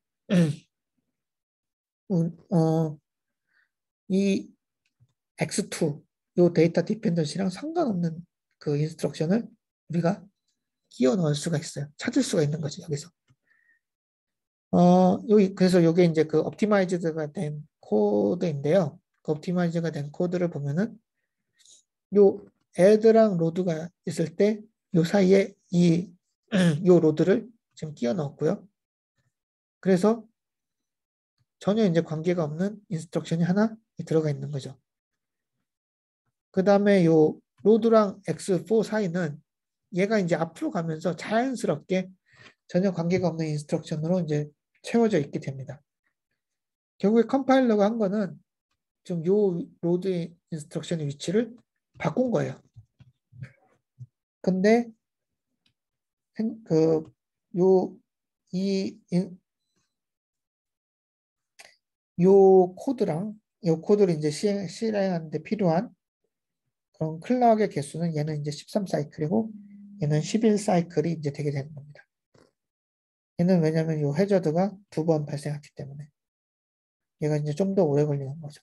이 X2 요 데이터 디펜던시랑 상관없는 그 인스트럭션을 우리가 끼워 넣을 수가 있어요. 찾을 수가 있는 거죠, 여기서. 여기, 그래서 이게 이제 그 옵티마이즈드가 된 코드인데요. 그 옵티마이즈가 된 코드를 보면은 요 add랑 load가 있을 때 요 사이에 요 load를 지금 끼워 넣었고요. 그래서 전혀 이제 관계가 없는 인스트럭션이 하나 들어가 있는 거죠. 그 다음에 요 load랑 x4 사이는 얘가 이제 앞으로 가면서 자연스럽게 전혀 관계가 없는 인스트럭션으로 이제 채워져 있게 됩니다. 결국에 컴파일러가 한 거는 좀 요 로드 인스트럭션의 위치를 바꾼 거예요. 근데 그 요 이 요 코드랑 요 코드를 이제 실행하는데 필요한 그런 클럭의 개수는 얘는 이제 13사이클이고 얘는 11사이클이 이제 되게 되는 겁니다. 얘는 왜냐면 요 해저드가 2번 발생했기 때문에 얘가 이제 좀 더 오래 걸리는 거죠.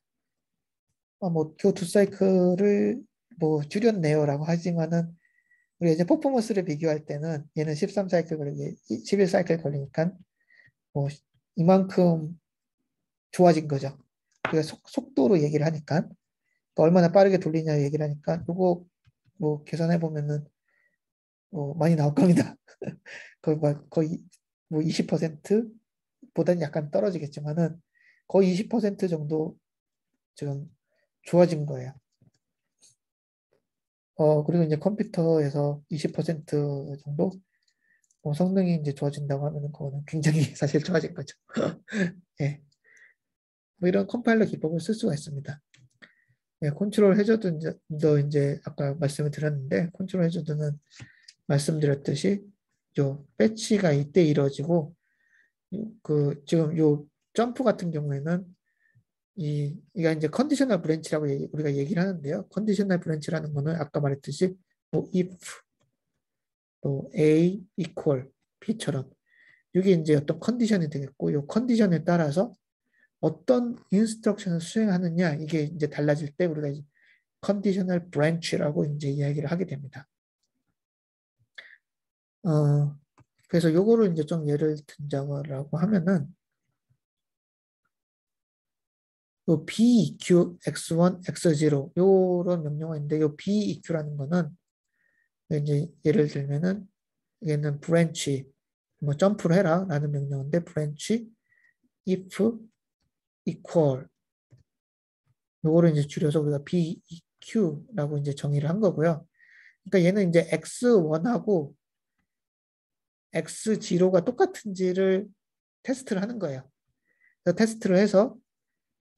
그 두 사이클을 뭐 줄였네요라고 하지만은 우리 이제 퍼포먼스를 비교할 때는 얘는 13사이클 걸리기 11사이클 걸리니까 뭐 이만큼 좋아진 거죠. 우리가 속도로 얘기를 하니까 그러니까 얼마나 빠르게 돌리냐 얘기를 하니까 요거 뭐 계산해 보면은 많이 나올 겁니다. 거의 뭐 20%보다는 약간 떨어지겠지만은 거의 20% 정도 지금 좋아진 거예요. 그리고 이제 컴퓨터에서 20% 정도 성능이 이제 좋아진다고 하면은 그거는 굉장히 사실 좋아진 거죠. 예. 뭐 이런 컴파일러 기법을 쓸 수가 있습니다. 예, 컨트롤 해저드도 이제 아까 말씀을 드렸는데 컨트롤 해저드는 말씀드렸듯이 요 배치가 이때 이루어지고 그 지금 요 점프 같은 경우에는 이가 이제 컨디셔널 브랜치라고 우리가 얘기를 하는데요. 컨디셔널 브랜치라는 거는 아까 말했듯이 뭐 if 또 A equal B처럼 이게 이제 어떤 컨디션이 되겠고 이 컨디션에 따라서 어떤 인스트럭션을 수행하느냐 이게 이제 달라질 때 우리가 이제 컨디셔널 브랜치라고 이제 이야기를 하게 됩니다. 그래서 요거를 이제 좀 예를 든다고 하면은 요 BEQ X1, X0 요런 명령어가 있는데 요 BEQ라는 거는 이제 예를 들면은 얘는 브랜치 뭐 점프를 해라 라는 명령어인데 브랜치 if equal 요거를 이제 줄여서 우리가 BEQ라고 이제 정의를 한 거고요. 그러니까 얘는 이제 X1하고 X0가 똑같은지를 테스트를 하는 거예요. 그래서 테스트를 해서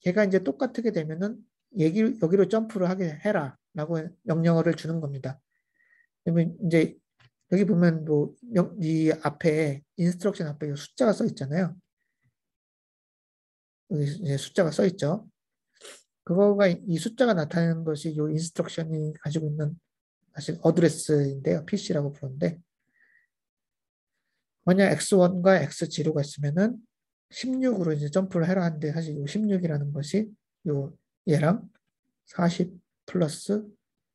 걔가 이제 똑같게 되면은 여기로 점프를 하게 해라 라고 명령어를 주는 겁니다. 그러면 이제 여기 보면 뭐 이 앞에 인스트럭션 앞에 숫자가 써 있잖아요. 여기 이제 숫자가 써 있죠. 그거가 이 숫자가 나타내는 것이 이 인스트럭션이 가지고 있는 사실 어드레스인데요. PC라고 부르는데 만약 X1과 X0가 있으면은 16으로 이제 점프를 해라 하는데 사실 이 16이라는 것이 요 얘랑 40 플러스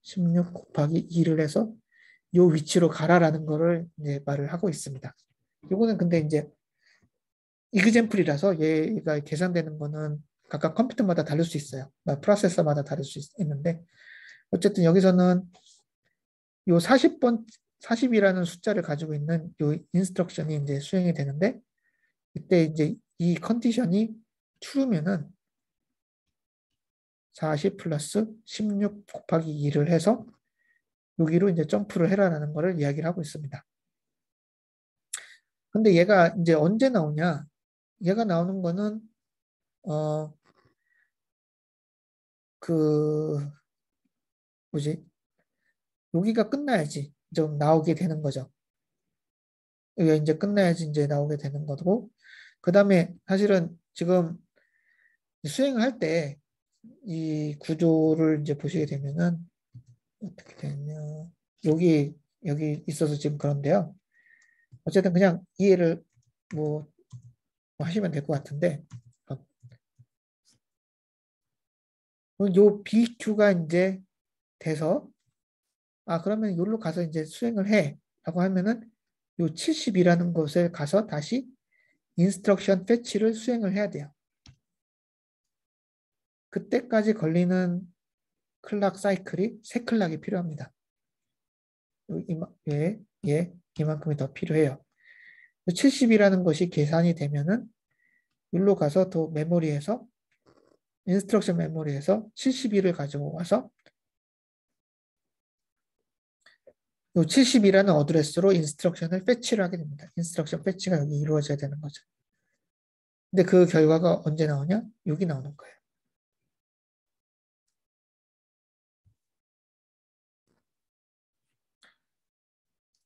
16 곱하기 2를 해서 요 위치로 가라라는 거를 이제 말을 하고 있습니다. 요거는 근데 이제 이그젠플이라서 얘가 계산되는 거는 각각 컴퓨터마다 다를 수 있어요. 프로세서마다 다를 수 있는데 어쨌든 여기서는 요 40번 40이라는 숫자를 가지고 있는 요 인스트럭션이 이제 수행이 되는데 이때 이제 이 컨디션이 true면은 40 플러스 16 곱하기 2를 해서 여기로 이제 점프를 해라라는 거를 이야기를 하고 있습니다. 근데 얘가 이제 언제 나오냐? 얘가 나오는 거는 그 뭐지? 여기가 끝나야지 좀 나오게 되는 거죠. 여기가 이제 끝나야지 이제 나오게 되는 거고 그 다음에 사실은 지금 수행을 할 때 이 구조를 이제 보시게 되면은 어떻게 되냐 여기 있어서 지금 그런데요. 어쨌든 그냥 이해를 뭐 하시면 될 것 같은데 요 BQ가 이제 돼서 그러면 여기로 가서 이제 수행을 해. 라고 하면은 요 70이라는 곳에 가서 다시 인스트럭션 패치를 수행을 해야 돼요. 그때까지 걸리는 클락 사이클이 3클락이 필요합니다. 이만큼이 더 필요해요. 70이라는 것이 계산이 되면은 여기로 가서 또 메모리에서 인스트럭션 메모리에서 72를 가져와서 이 70이라는 어드레스로 인스트럭션을 패치를 하게 됩니다. 인스트럭션 패치가 여기 이루어져야 되는 거죠. 근데 그 결과가 언제 나오냐? 여기 나오는 거예요.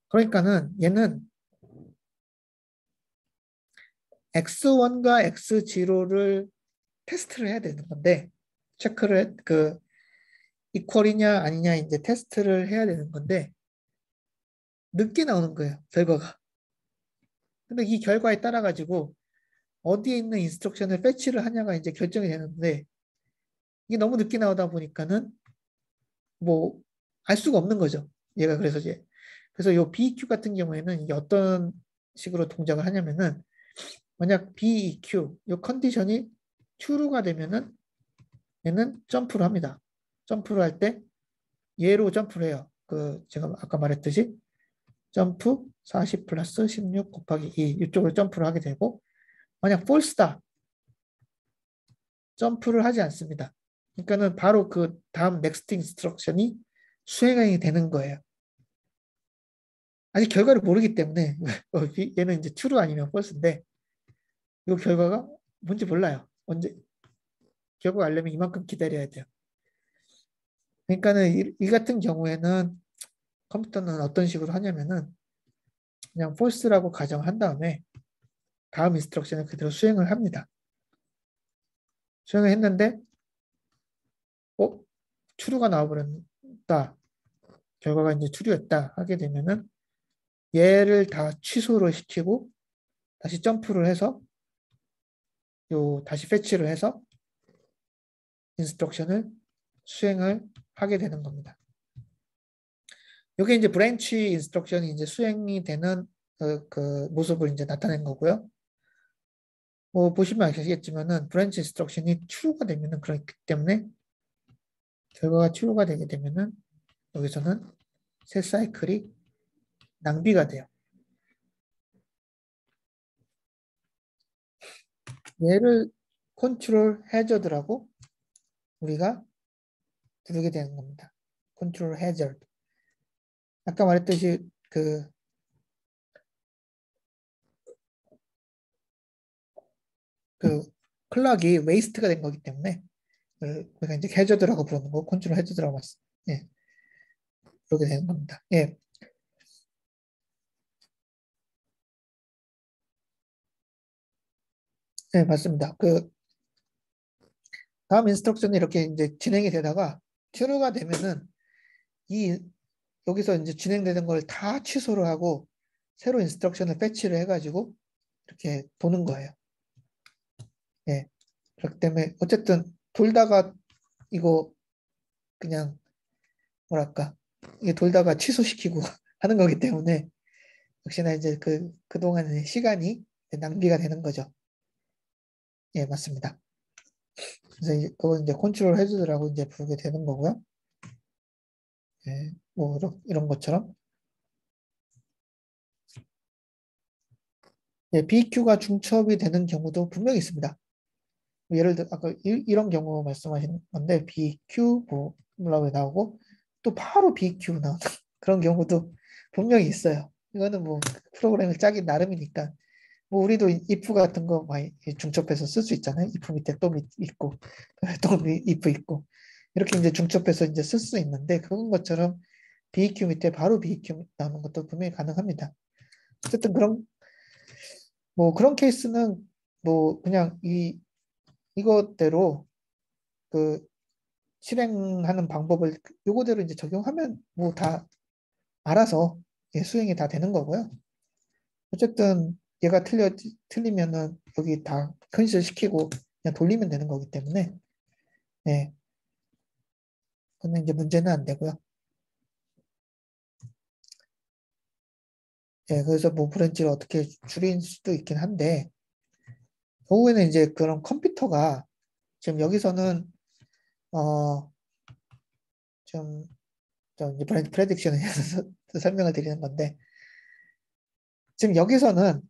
그러니까는 얘는 x1과 x0를 테스트를 해야 되는 건데 체크를 이퀄이냐 아니냐 이제 테스트를 해야 되는 건데 늦게 나오는 거예요. 결과가. 근데 이 결과에 따라 가지고 어디에 있는 인스트럭션을 패치를 하냐가 이제 결정이 되는데 이게 너무 늦게 나오다 보니까는 뭐 알 수가 없는 거죠. 얘가 그래서 요 BEQ 같은 경우에는 이게 어떤 식으로 동작을 하냐면은 만약 BEQ 요 컨디션이 true가 되면은 얘는 점프를 합니다. 점프를 할 때 얘로 점프를 해요. 제가 아까 말했듯이 점프 40 플러스 16 곱하기 2 이쪽으로 점프를 하게 되고 만약 false다 점프를 하지 않습니다. 그러니까는 바로 그 다음 next instruction이 수행이 되는 거예요. 아직 결과를 모르기 때문에 얘는 이제 true 아니면 false인데 이 결과가 뭔지 몰라요. 언제 결과 알려면 이만큼 기다려야 돼요. 그러니까는 이 같은 경우에는 컴퓨터는 어떤 식으로 하냐면은 그냥 false라고 가정한 다음에 다음 인스트럭션을 그대로 수행을 합니다. 수행을 했는데 true가 나와버렸다. 결과가 이제 true였다 하게 되면은 얘를 다 취소를 시키고 다시 점프를 해서 다시 패치를 해서 인스트럭션을 수행을 하게 되는 겁니다. 이게 이제 브랜치 인스트럭션이 이제 수행이 되는 그 모습을 이제 나타낸 거고요. 뭐 보시면 아시겠지만은 브랜치 인스트럭션이 true가 되면은 그렇기 때문에 결과가 true가 되게 되면은 여기서는 새 사이클이 낭비가 돼요. 얘를 컨트롤 해저드라고 우리가 부르게 되는 겁니다. 컨트롤 해저드. 아까 말했듯이 그 클락이 웨이스트가 된 거기 때문에 우리가 이제 해저드라고 부르는 거 컨트롤 해저드라고 봤어. 예, 그렇게 되는 겁니다. 예, 네, 맞습니다. 다음 인스트럭션이 이렇게 이제 진행이 되다가 true가 되면은 이 여기서 이제 진행되는 걸 다 취소를 하고 새로 인스트럭션을 패치를 해가지고 이렇게 도는 거예요. 예. 그렇기 때문에 어쨌든 돌다가 이거 그냥 뭐랄까 이게 돌다가 취소시키고 하는 거기 때문에 역시나 이제 그동안의 시간이 낭비가 되는 거죠. 예, 맞습니다. 그래서 이제 그걸 이제 컨트롤 해주더라고 이제 부르게 되는 거고요. 예, 뭐 이런 것처럼 예, BQ가 중첩이 되는 경우도 분명히 있습니다. 뭐 예를 들어 아까 이런 경우 말씀하신 건데 BQ 뭐라고 나오고 또 바로 BQ 나오는 그런 경우도 분명히 있어요. 이거는 뭐 프로그램을 짜기 나름이니까 뭐 우리도 if 같은 거 많이 중첩해서 쓸 수 있잖아요. if 밑에 또 있고 또 if 있고 이렇게 이제 중첩해서 이제 쓸 수 있는데 그런 것처럼 BQ 밑에 바로 BQ 나오는 것도 분명히 가능합니다. 어쨌든 그런 케이스는 뭐 그냥 이것대로 그 실행하는 방법을 요거대로 이제 적용하면 뭐 다 알아서 수행이 다 되는 거고요. 어쨌든 얘가 틀리면은 여기 다 컨실 시키고 그냥 돌리면 되는 거기 때문에 예, 그는 이제 문제는 안 되고요. 예, 그래서 뭐 브랜치를 어떻게 줄일 수도 있긴 한데 결국에는 이제 그런 컴퓨터가 지금 여기서는 어 좀 이제 브랜치 프레딕션에 대해서 설명을 드리는 건데 지금 여기서는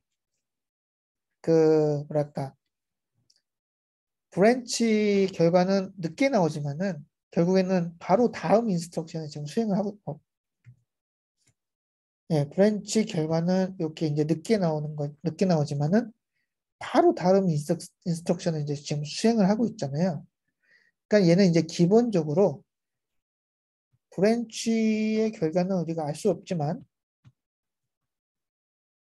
그 뭐랄까 브랜치 결과는 늦게 나오지만은 결국에는 바로 다음 인스트럭션을 지금 수행을 하고 예, 브랜치 결과는 이렇게 이제 늦게 나오지만은 바로 다음 인스트럭션을 이제 지금 수행을 하고 있잖아요. 그러니까 얘는 이제 기본적으로 브랜치의 결과는 우리가 알 수 없지만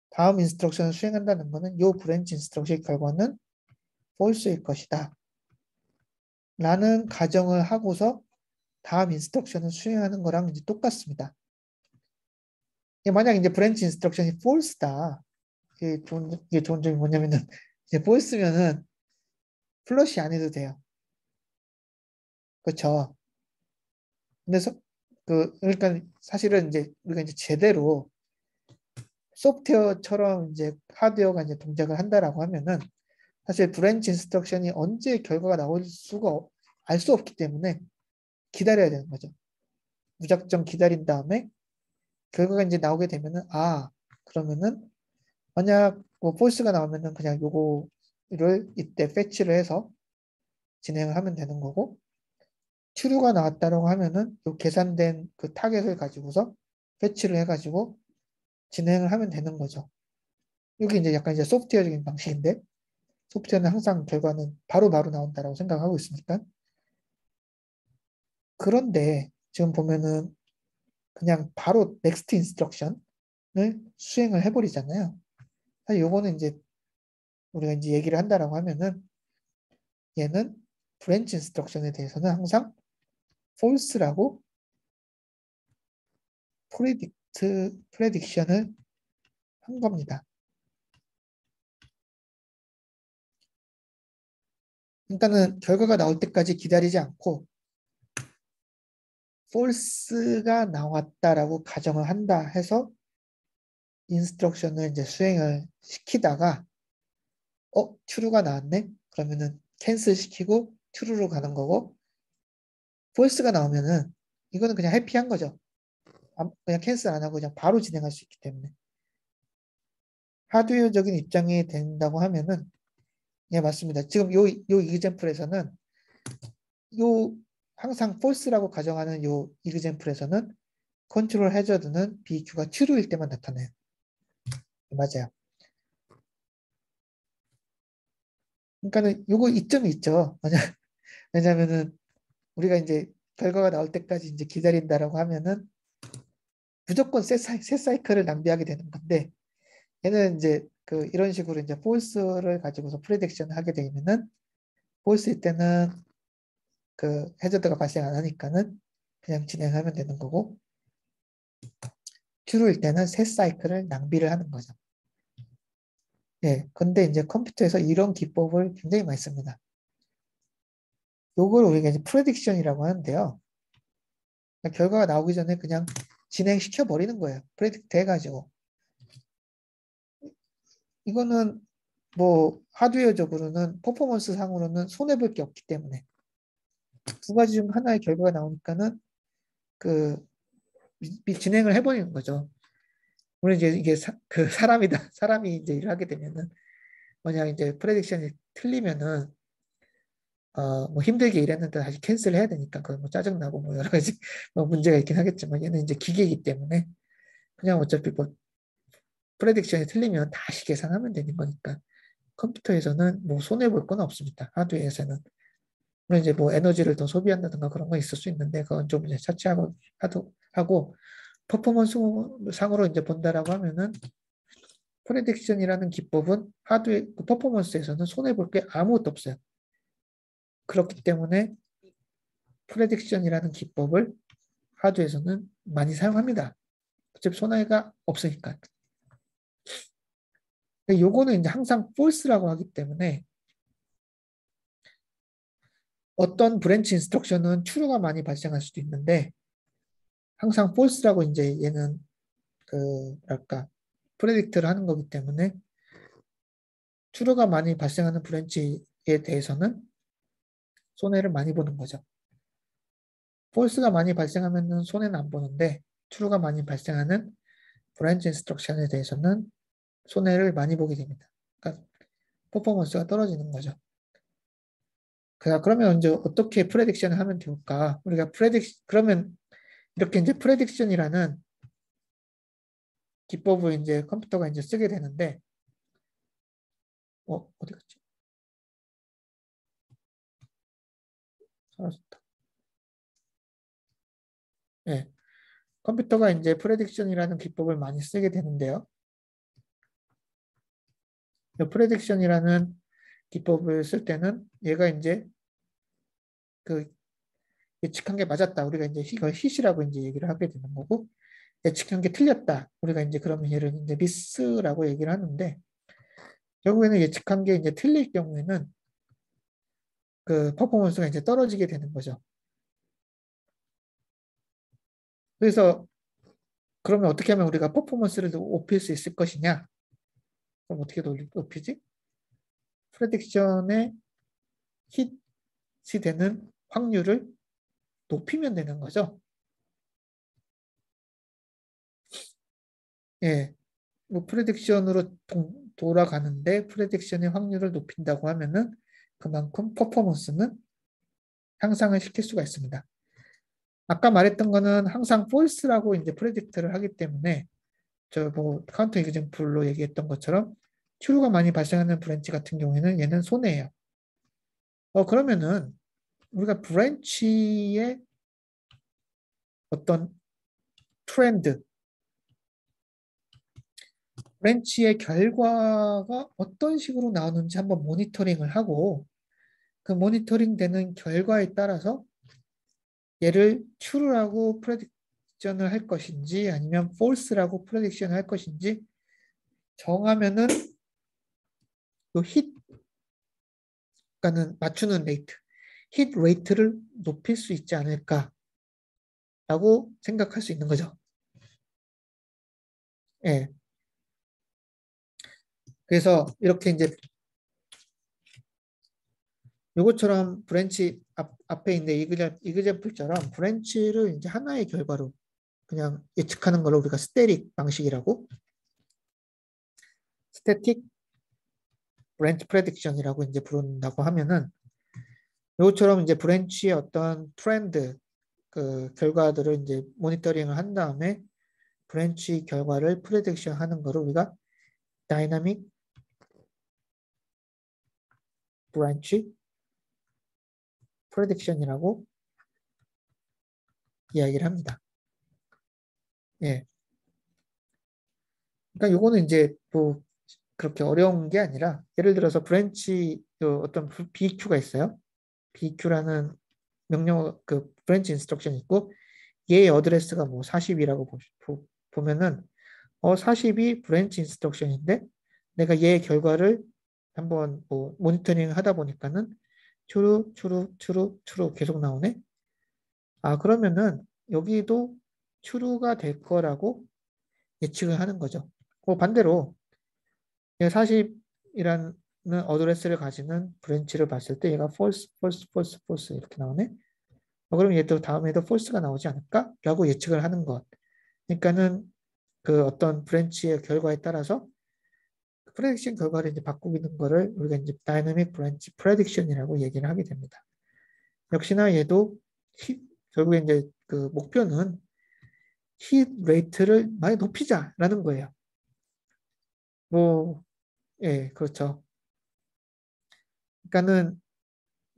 다음 인스트럭션을 수행한다는 것은 이 브랜치 인스트럭션의 결과는 false일 것이다. 라는 가정을 하고서 다음 인스트럭션을 수행하는 거랑 이제 똑같습니다. 만약 이제 브랜치 인스트럭션이 false다. 이게 좋은 점이 뭐냐면은 이제 false면은 플러시 안 해도 돼요. 그렇죠. 근데 그러니까 사실은 이제 우리가 이제 제대로 소프트웨어처럼 이제 하드웨어가 이제 동작을 한다라고 하면은 사실 브랜치 인스트럭션이 언제 결과가 나올 수가 알 수 없기 때문에 기다려야 되는 거죠. 무작정 기다린 다음에 결과가 이제 나오게 되면은 그러면은 만약 뭐 폴스가 나오면은 그냥 요거를 이때 패치를 해서 진행을 하면 되는 거고 true가 나왔다라고 하면은 요 계산된 그 타겟을 가지고서 패치를 해가지고 진행을 하면 되는 거죠. 이게 이제 약간 이제 소프트웨어적인 방식인데 소프트웨어는 항상 결과는 바로바로 나온다라고 생각하고 있으니까. 그런데 지금 보면은 그냥 바로 넥스트 인스트럭션을 수행을 해버리잖아요. 사실 요거는 이제 우리가 이제 얘기를 한다라고 하면은 얘는 브랜치 인스트럭션에 대해서는 항상 false라고 프레딕션을 한 겁니다. 그러니까는 결과가 나올 때까지 기다리지 않고 false가 나왔다라고 가정을 한다 해서 인스트럭션을 이제 수행을 시키다가 true가 나왔네? 그러면은 캔슬 시키고 true로 가는 거고 false가 나오면은 이거는 그냥 해피한 거죠. 그냥 캔슬 안 하고 그냥 바로 진행할 수 있기 때문에 하드웨어적인 입장이 된다고 하면은 예 맞습니다. 지금 요 이그젬플에서는 요 항상 false라고 가정하는 요 이그젬플에서는 컨트롤 해저드는 BQ가 true일 때만 나타나요. 맞아요. 그러니까는 요거 이점이 있죠. 왜냐면은 우리가 이제 결과가 나올 때까지 이제 기다린다라고 하면은 무조건 새 사이클을 낭비하게 되는 건데 얘는 이제 그 이런 식으로 이제 폴스를 가지고서 프레딕션 하게 되면은 폴스일 때는 그 해저드가 발생 안 하니까는 그냥 진행하면 되는 거고 true일 때는 새 사이클을 낭비를 하는 거죠. 예. 근데 이제 컴퓨터에서 이런 기법을 굉장히 많이 씁니다. 요걸 우리가 이제 프레딕션이라고 하는데요. 결과가 나오기 전에 그냥 진행시켜 버리는 거예요. 프레딕트 해가지고. 이거는 뭐 하드웨어적으로는 퍼포먼스 상으로는 손해볼 게 없기 때문에 두 가지 중 하나의 결과가 나오니까는 그 진행을 해버리는 거죠. 물론 이제 이게 그 사람이다. 사람이 이제 일을 하게 되면은 만약 이제 프레딕션이 틀리면은 뭐 힘들게 일했는데 다시 캔슬 해야 되니까 그건 뭐 짜증나고 뭐 여러 가지 뭐 문제가 있긴 하겠지만 얘는 이제 기계이기 때문에 그냥 어차피 뭐 프레딕션이 틀리면 다시 계산하면 되는 거니까 컴퓨터에서는 뭐 손해 볼 건 없습니다. 하드웨어에서는. 물론 이제 뭐 에너지를 더 소비한다든가 그런 건 있을 수 있는데 그건 좀 이제 차치하고 하고 퍼포먼스 상으로 이제 본다라고 하면은 프레딕션이라는 기법은 하드웨어 그 퍼포먼스에서는 손해 볼 게 아무것도 없어요. 그렇기 때문에 프레딕션이라는 기법을 하드웨어에서는 많이 사용합니다. 어차피 손해가 없으니까. 근데 요거는 이제 항상 false라고 하기 때문에 어떤 브랜치 인스트럭션은 true가 많이 발생할 수도 있는데 항상 false라고 이제 얘는 그 뭐랄까 프레딕트를 하는 거기 때문에 추루가 많이 발생하는 브랜치에 대해서는 손해를 많이 보는 거죠. 폴스가 많이 발생하면 손해는 안 보는데 추루가 많이 발생하는 브랜치 인스트럭션에 대해서는 손해를 많이 보게 됩니다. 그러니까 퍼포먼스가 떨어지는 거죠. 그러면 이제 어떻게 프레딕션을 하면 좋을까? 우리가 그러면 이렇게 이제 프레딕션이라는 기법을 이제 컴퓨터가 이제 쓰게 되는데, 어디 갔지? 사라졌다. 네. 컴퓨터가 이제 프레딕션이라는 기법을 많이 쓰게 되는데요. 프레딕션이라는 기법을 쓸 때는 얘가 이제 그 예측한 게 맞았다. 우리가 이제 이걸 hit이라고 이제 얘기를 하게 되는 거고, 예측한 게 틀렸다. 우리가 이제 그러면 얘를 이제 미스라고 얘기를 하는데, 결국에는 예측한 게 이제 틀릴 경우에는 그 퍼포먼스가 이제 떨어지게 되는 거죠. 그래서 그러면 어떻게 하면 우리가 퍼포먼스를 높일 수 있을 것이냐? 그럼 어떻게 높이지? 프레딕션의 hit이 되는 확률을 높이면 되는 거죠. 예. 뭐 프레딕션으로 돌아가는데 프레딕션의 확률을 높인다고 하면은 그만큼 퍼포먼스는 향상을 시킬 수가 있습니다. 아까 말했던 거는 항상 false라고 이제 프레딕트를 하기 때문에 저 뭐 카운터 이그젠플로 얘기했던 것처럼 추루가 많이 발생하는 브랜치 같은 경우에는 얘는 손해예요. 그러면은 우리가 브랜치의 어떤 트렌드, 브랜치의 결과가 어떤 식으로 나오는지 한번 모니터링을 하고 그 모니터링 되는 결과에 따라서 얘를 true라고 프레딕션을 할 것인지 아니면 false라고 프레딕션을 할 것인지 정하면은 요 hit, 그러니까는 맞추는 레이트, hit 레이트를 높일 수 있지 않을까라고 생각할 수 있는 거죠. 예. 그래서 이렇게 이제 요것처럼 브랜치 앞에 있는 이그젠플처럼 브랜치를 이제 하나의 결과로 그냥 예측하는 걸로 우리가 스태틱 방식이라고 스태틱 브랜치 프레딕션이라고 이제 부른다고 하면은 요것처럼 이제 브랜치의 어떤 트렌드 그 결과들을 이제 모니터링을 한 다음에 브랜치 결과를 프레딕션 하는 거를 우리가 다이나믹 브랜치 프레딕션이라고 이야기를 합니다. 예. 그러니까 요거는 이제 뭐 그렇게 어려운 게 아니라 예를 들어서 브랜치 어떤 BQ가 있어요. BQ라는 명령 그 브랜치 인스트럭션이 있고 얘의 어드레스가 뭐 40이라고 보면은 40이 브랜치 인스트럭션인데 내가 얘의 결과를 한번 뭐 모니터링 하다 보니까는 추루 계속 나오네. 그러면은 여기도 추루가 될 거라고 예측을 하는 거죠. 반대로 40이라는 어드레스를 가지는 브랜치를 봤을 때 얘가 false 이렇게 나오네. 그럼 얘도 다음에도 false가 나오지 않을까? 라고 예측을 하는 것. 그러니까는 그 어떤 브랜치의 결과에 따라서 프레딕션 결과를 이제 바꾸는 거를 우리가 이제 다이내믹 브랜치 프레딕션이라고 얘기를 하게 됩니다. 역시나 얘도 결국에 이제 그 목표는 힛 레이트를 많이 높이자라는 거예요. 뭐, 예, 그렇죠. 그러니까는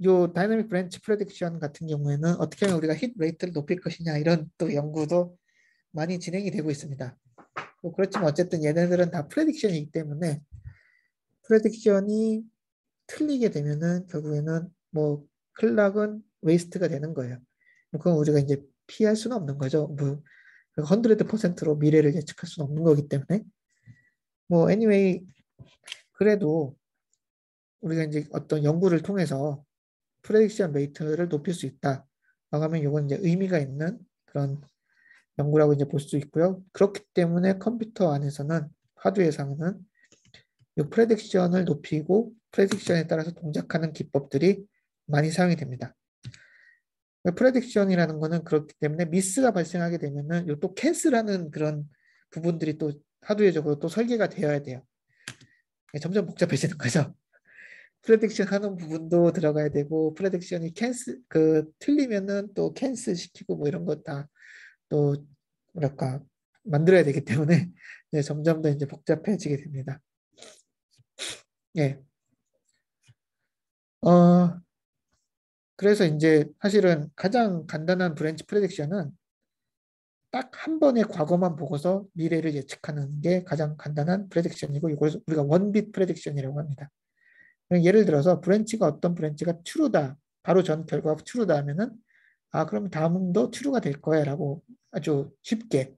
요 다이내믹 브랜치 프레딕션 같은 경우에는 어떻게 하면 우리가 힛 레이트를 높일 것이냐 이런 또 연구도 많이 진행이 되고 있습니다. 뭐 그렇지만 어쨌든 얘네들은 다 프레딕션이기 때문에 프레딕션이 틀리게 되면은 결국에는 뭐 클락은 웨이스트가 되는 거예요. 그건 우리가 이제 피할 수는 없는 거죠. 뭐 100%로 미래를 예측할 수는 없는 거기 때문에 뭐 anyway 그래도 우리가 이제 어떤 연구를 통해서 프레딕션 레이트를 높일 수 있다. 하면 이건 이제 의미가 있는 그런 연구라고 이제 볼 수 있고요. 그렇기 때문에 컴퓨터 안에서는 하드웨어상에는 이 프레딕션을 높이고 프레딕션에 따라서 동작하는 기법들이 많이 사용이 됩니다. 프레딕션이라는 거는 그렇기 때문에 미스가 발생하게 되면은 또 캔슬하는 그런 부분들이 또 하드웨어적으로 또 설계가 되어야 돼요. 점점 복잡해지는 거죠. 프레딕션 하는 부분도 들어가야 되고 프레딕션이 캔슬 틀리면은 또 캔슬 시키고 뭐 이런 거 다 또 뭐랄까 만들어야 되기 때문에 네, 점점 더 이제 복잡해지게 됩니다. 예. 그래서 이제 사실은 가장 간단한 브랜치 프레딕션은 딱 한 번의 과거만 보고서 미래를 예측하는 게 가장 간단한 프레딕션이고 이걸 우리가 원빗 프레딕션이라고 합니다. 예를 들어서 브랜치가 어떤 브랜치가 true다. 바로 전 결과가 true다 하면은 그럼 다음도 true가 될 거야 라고 아주 쉽게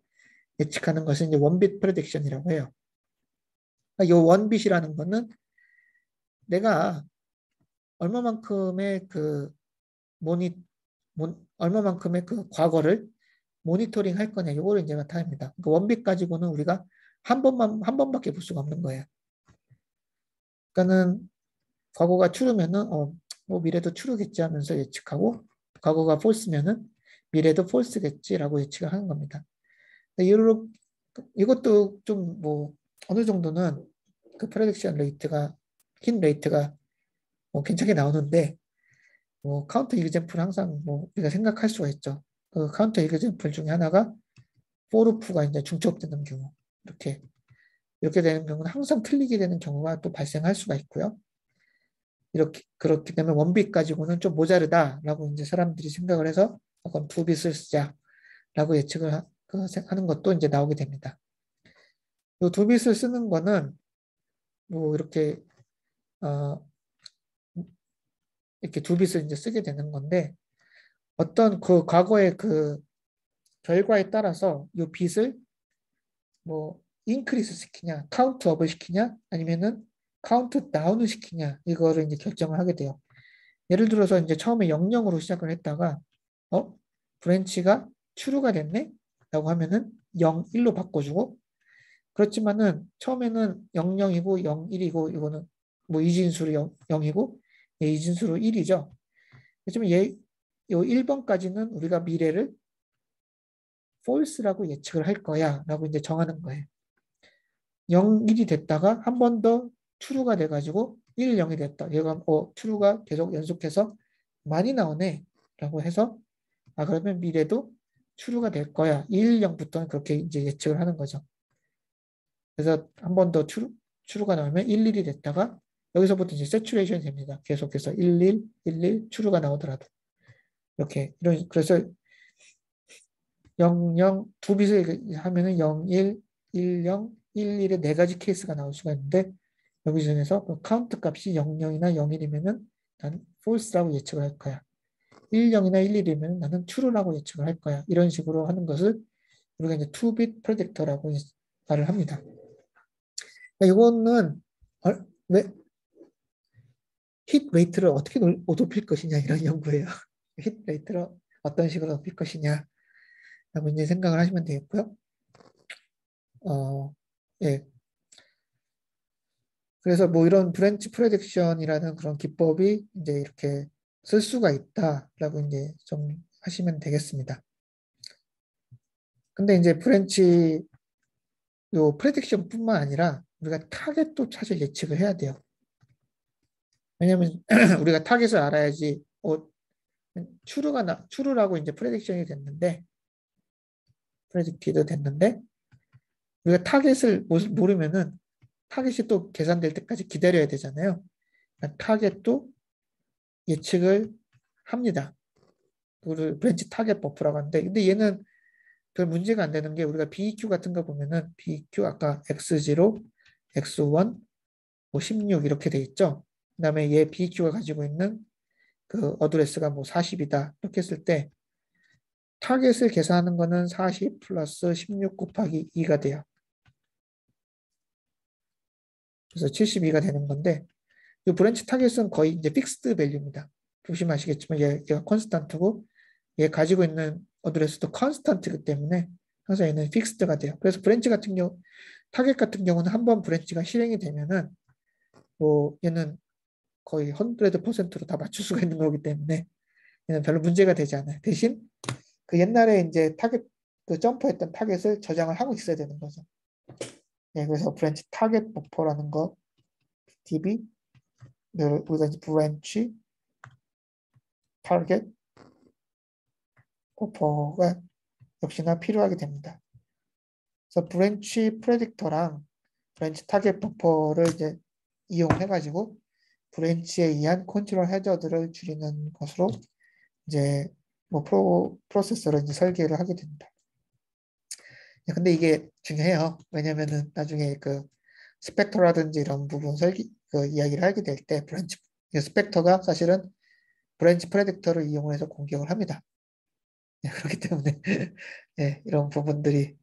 예측하는 것을 이제 원빗 프레딕션이라고 해요. 이 원빗이라는 거는 내가 얼마만큼의 얼마만큼의 그 과거를 모니터링 할 거냐 이거를 이제 나타냅니다. 그 원빗 가지고는 우리가 한 번밖에 볼 수가 없는 거예요. 그러니까는 과거가 true면은 뭐 미래도 true겠지 하면서 예측하고 과거가 false면은 미래도 false겠지라고 예측을 하는 겁니다. 이것도 좀 뭐 어느 정도는 그 프레딕션 레이트가 힌 레이트가 뭐 괜찮게 나오는데 뭐 카운터 이그젬플 항상 뭐 우리가 생각할 수가 있죠. 그 카운터 이그젬플 중에 하나가 포르프가 이제 중첩되는 경우 이렇게 되는 경우는 항상 틀리게 되는 경우가 또 발생할 수가 있고요. 그렇기 때문에 원빗 가지고는 좀 모자르다라고 이제 사람들이 생각을 해서 그럼 두 빛을 쓰자라고 예측을 하는 것도 이제 나오게 됩니다. 이 두 빛을 쓰는 거는 뭐 이렇게 두 빛을 이제 쓰게 되는 건데 어떤 그 과거의 그 결과에 따라서 이 빛을 뭐 인크리스 시키냐, 카운트업을 시키냐, 아니면은 카운트 다운을 시키냐 이거를 이제 결정을 하게 돼요. 예를 들어서 이제 처음에 00으로 시작을 했다가 브랜치가 true가 됐네? 라고 하면은 0, 1로 바꿔주고 그렇지만은 처음에는 00이고 01이고 이거는 뭐 이진수로 0이고 이진수로 1이죠. 그렇지만 요 1번까지는 우리가 미래를 false라고 예측을 할 거야 라고 이제 정하는 거예요. 0, 1이 됐다가 한 번 더 true가 돼가지고 1, 0이 됐다. 얘가 true가 계속 연속해서 많이 나오네 라고 해서 그러면 미래도 true가 될 거야. 1, 0부터는 그렇게 이제 예측을 하는 거죠. 그래서 한 번 더 true가 나오면 1, 1이 됐다가 여기서부터 이제 saturation 됩니다. 계속해서 1, 1, 1, 1 true가 나오더라도 그래서 0, 0 두 빛을 하면은 0, 1, 1, 0, 1, 1의 네 가지 케이스가 나올 수가 있는데 여기 중에서 그 카운트 값이 0, 0이나 0, 1이면은 난 false라고 예측을 할 거야. 1, 0이나 1, 1이면 나는 true라고 예측을 할 거야. 이런 식으로 하는 것을 우리가 이제 two-bit predictor라고 말을 합니다. 이거는 왜 힛 레이트를 어떻게 높일 것이냐 이런 연구예요. 힛 레이트를 어떤 식으로 높일 것이냐 라고 이제 생각을 하시면 되겠고요. 예. 그래서 뭐 이런 브랜치 프레딕션이라는 그런 기법이 이제 이렇게 쓸 수가 있다라고 이제 좀 하시면 되겠습니다. 근데 이제 요 프레딕션뿐만 아니라 우리가 타겟도 사실 예측을 해야 돼요. 왜냐하면 우리가 타겟을 알아야지 추루라고 이제 프레딕션이 됐는데 프레딕티드 됐는데 우리가 타겟을 모르면은 타겟이 또 계산될 때까지 기다려야 되잖아요. 그러니까 타겟도 예측을 합니다. 그걸 브랜치 타겟 버프라고 하는데 근데 얘는 별 문제가 안 되는 게 우리가 BEQ 같은 거 보면은 BEQ 아까 X0, X1, 뭐 16 이렇게 돼 있죠. 그 다음에 얘 BEQ가 가지고 있는 그 어드레스가 뭐 40이다 이렇게 했을 때 타겟을 계산하는 거는 40 플러스 16 곱하기 2가 돼요. 그래서 72가 되는 건데 이 브랜치 타겟은 거의 이제 픽스드 밸류입니다. 보시면 아시겠지만 얘가 콘스탄트고 얘 가지고 있는 어드레스도 컨스탄트이기 때문에 항상 얘는 픽스드가 돼요. 그래서 브랜치 같은 경우 타겟 같은 경우는 한번 브랜치가 실행이 되면은 뭐 얘는 거의 100%로 다 맞출 수가 있는 거기 때문에 얘는 별로 문제가 되지 않아요. 대신 그 옛날에 이제 타겟 그 점프했던 타겟을 저장을 하고 있어야 되는 거죠. 네, 그래서 브랜치 타겟 버퍼라는 거 db 우리가 이제 브랜치 타겟 버퍼가 역시나 필요하게 됩니다. 그래서 브랜치 프레딕터랑 브랜치 타겟 버퍼를 이제 이용해가지고 브랜치에 의한 컨트롤 해저들을 줄이는 것으로 이제 뭐 프로세서를 이제 설계를 하게 됩니다. 근데 이게 중요해요. 왜냐면은 나중에 그 스펙터라든지 이런 부분 그 이야기를 하게 될 때 브랜치 스펙터가 사실은 브랜치 프레딕터를 이용해서 공격을 합니다. 그렇기 때문에 이런 부분들이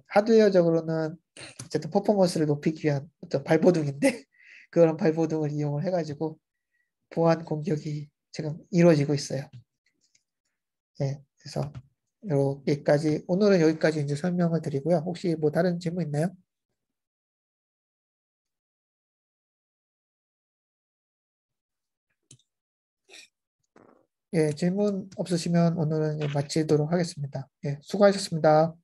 하드웨어적으로는 어쨌든 퍼포먼스를 높이기 위한 어떤 발버둥인데 그런 발버둥을 이용을 해가지고 보안 공격이 지금 이루어지고 있어요. 그래서 여기까지 오늘은 여기까지 이제 설명을 드리고요. 혹시 뭐 다른 질문 있나요? 질문 없으시면 오늘은 마치도록 하겠습니다. 수고하셨습니다.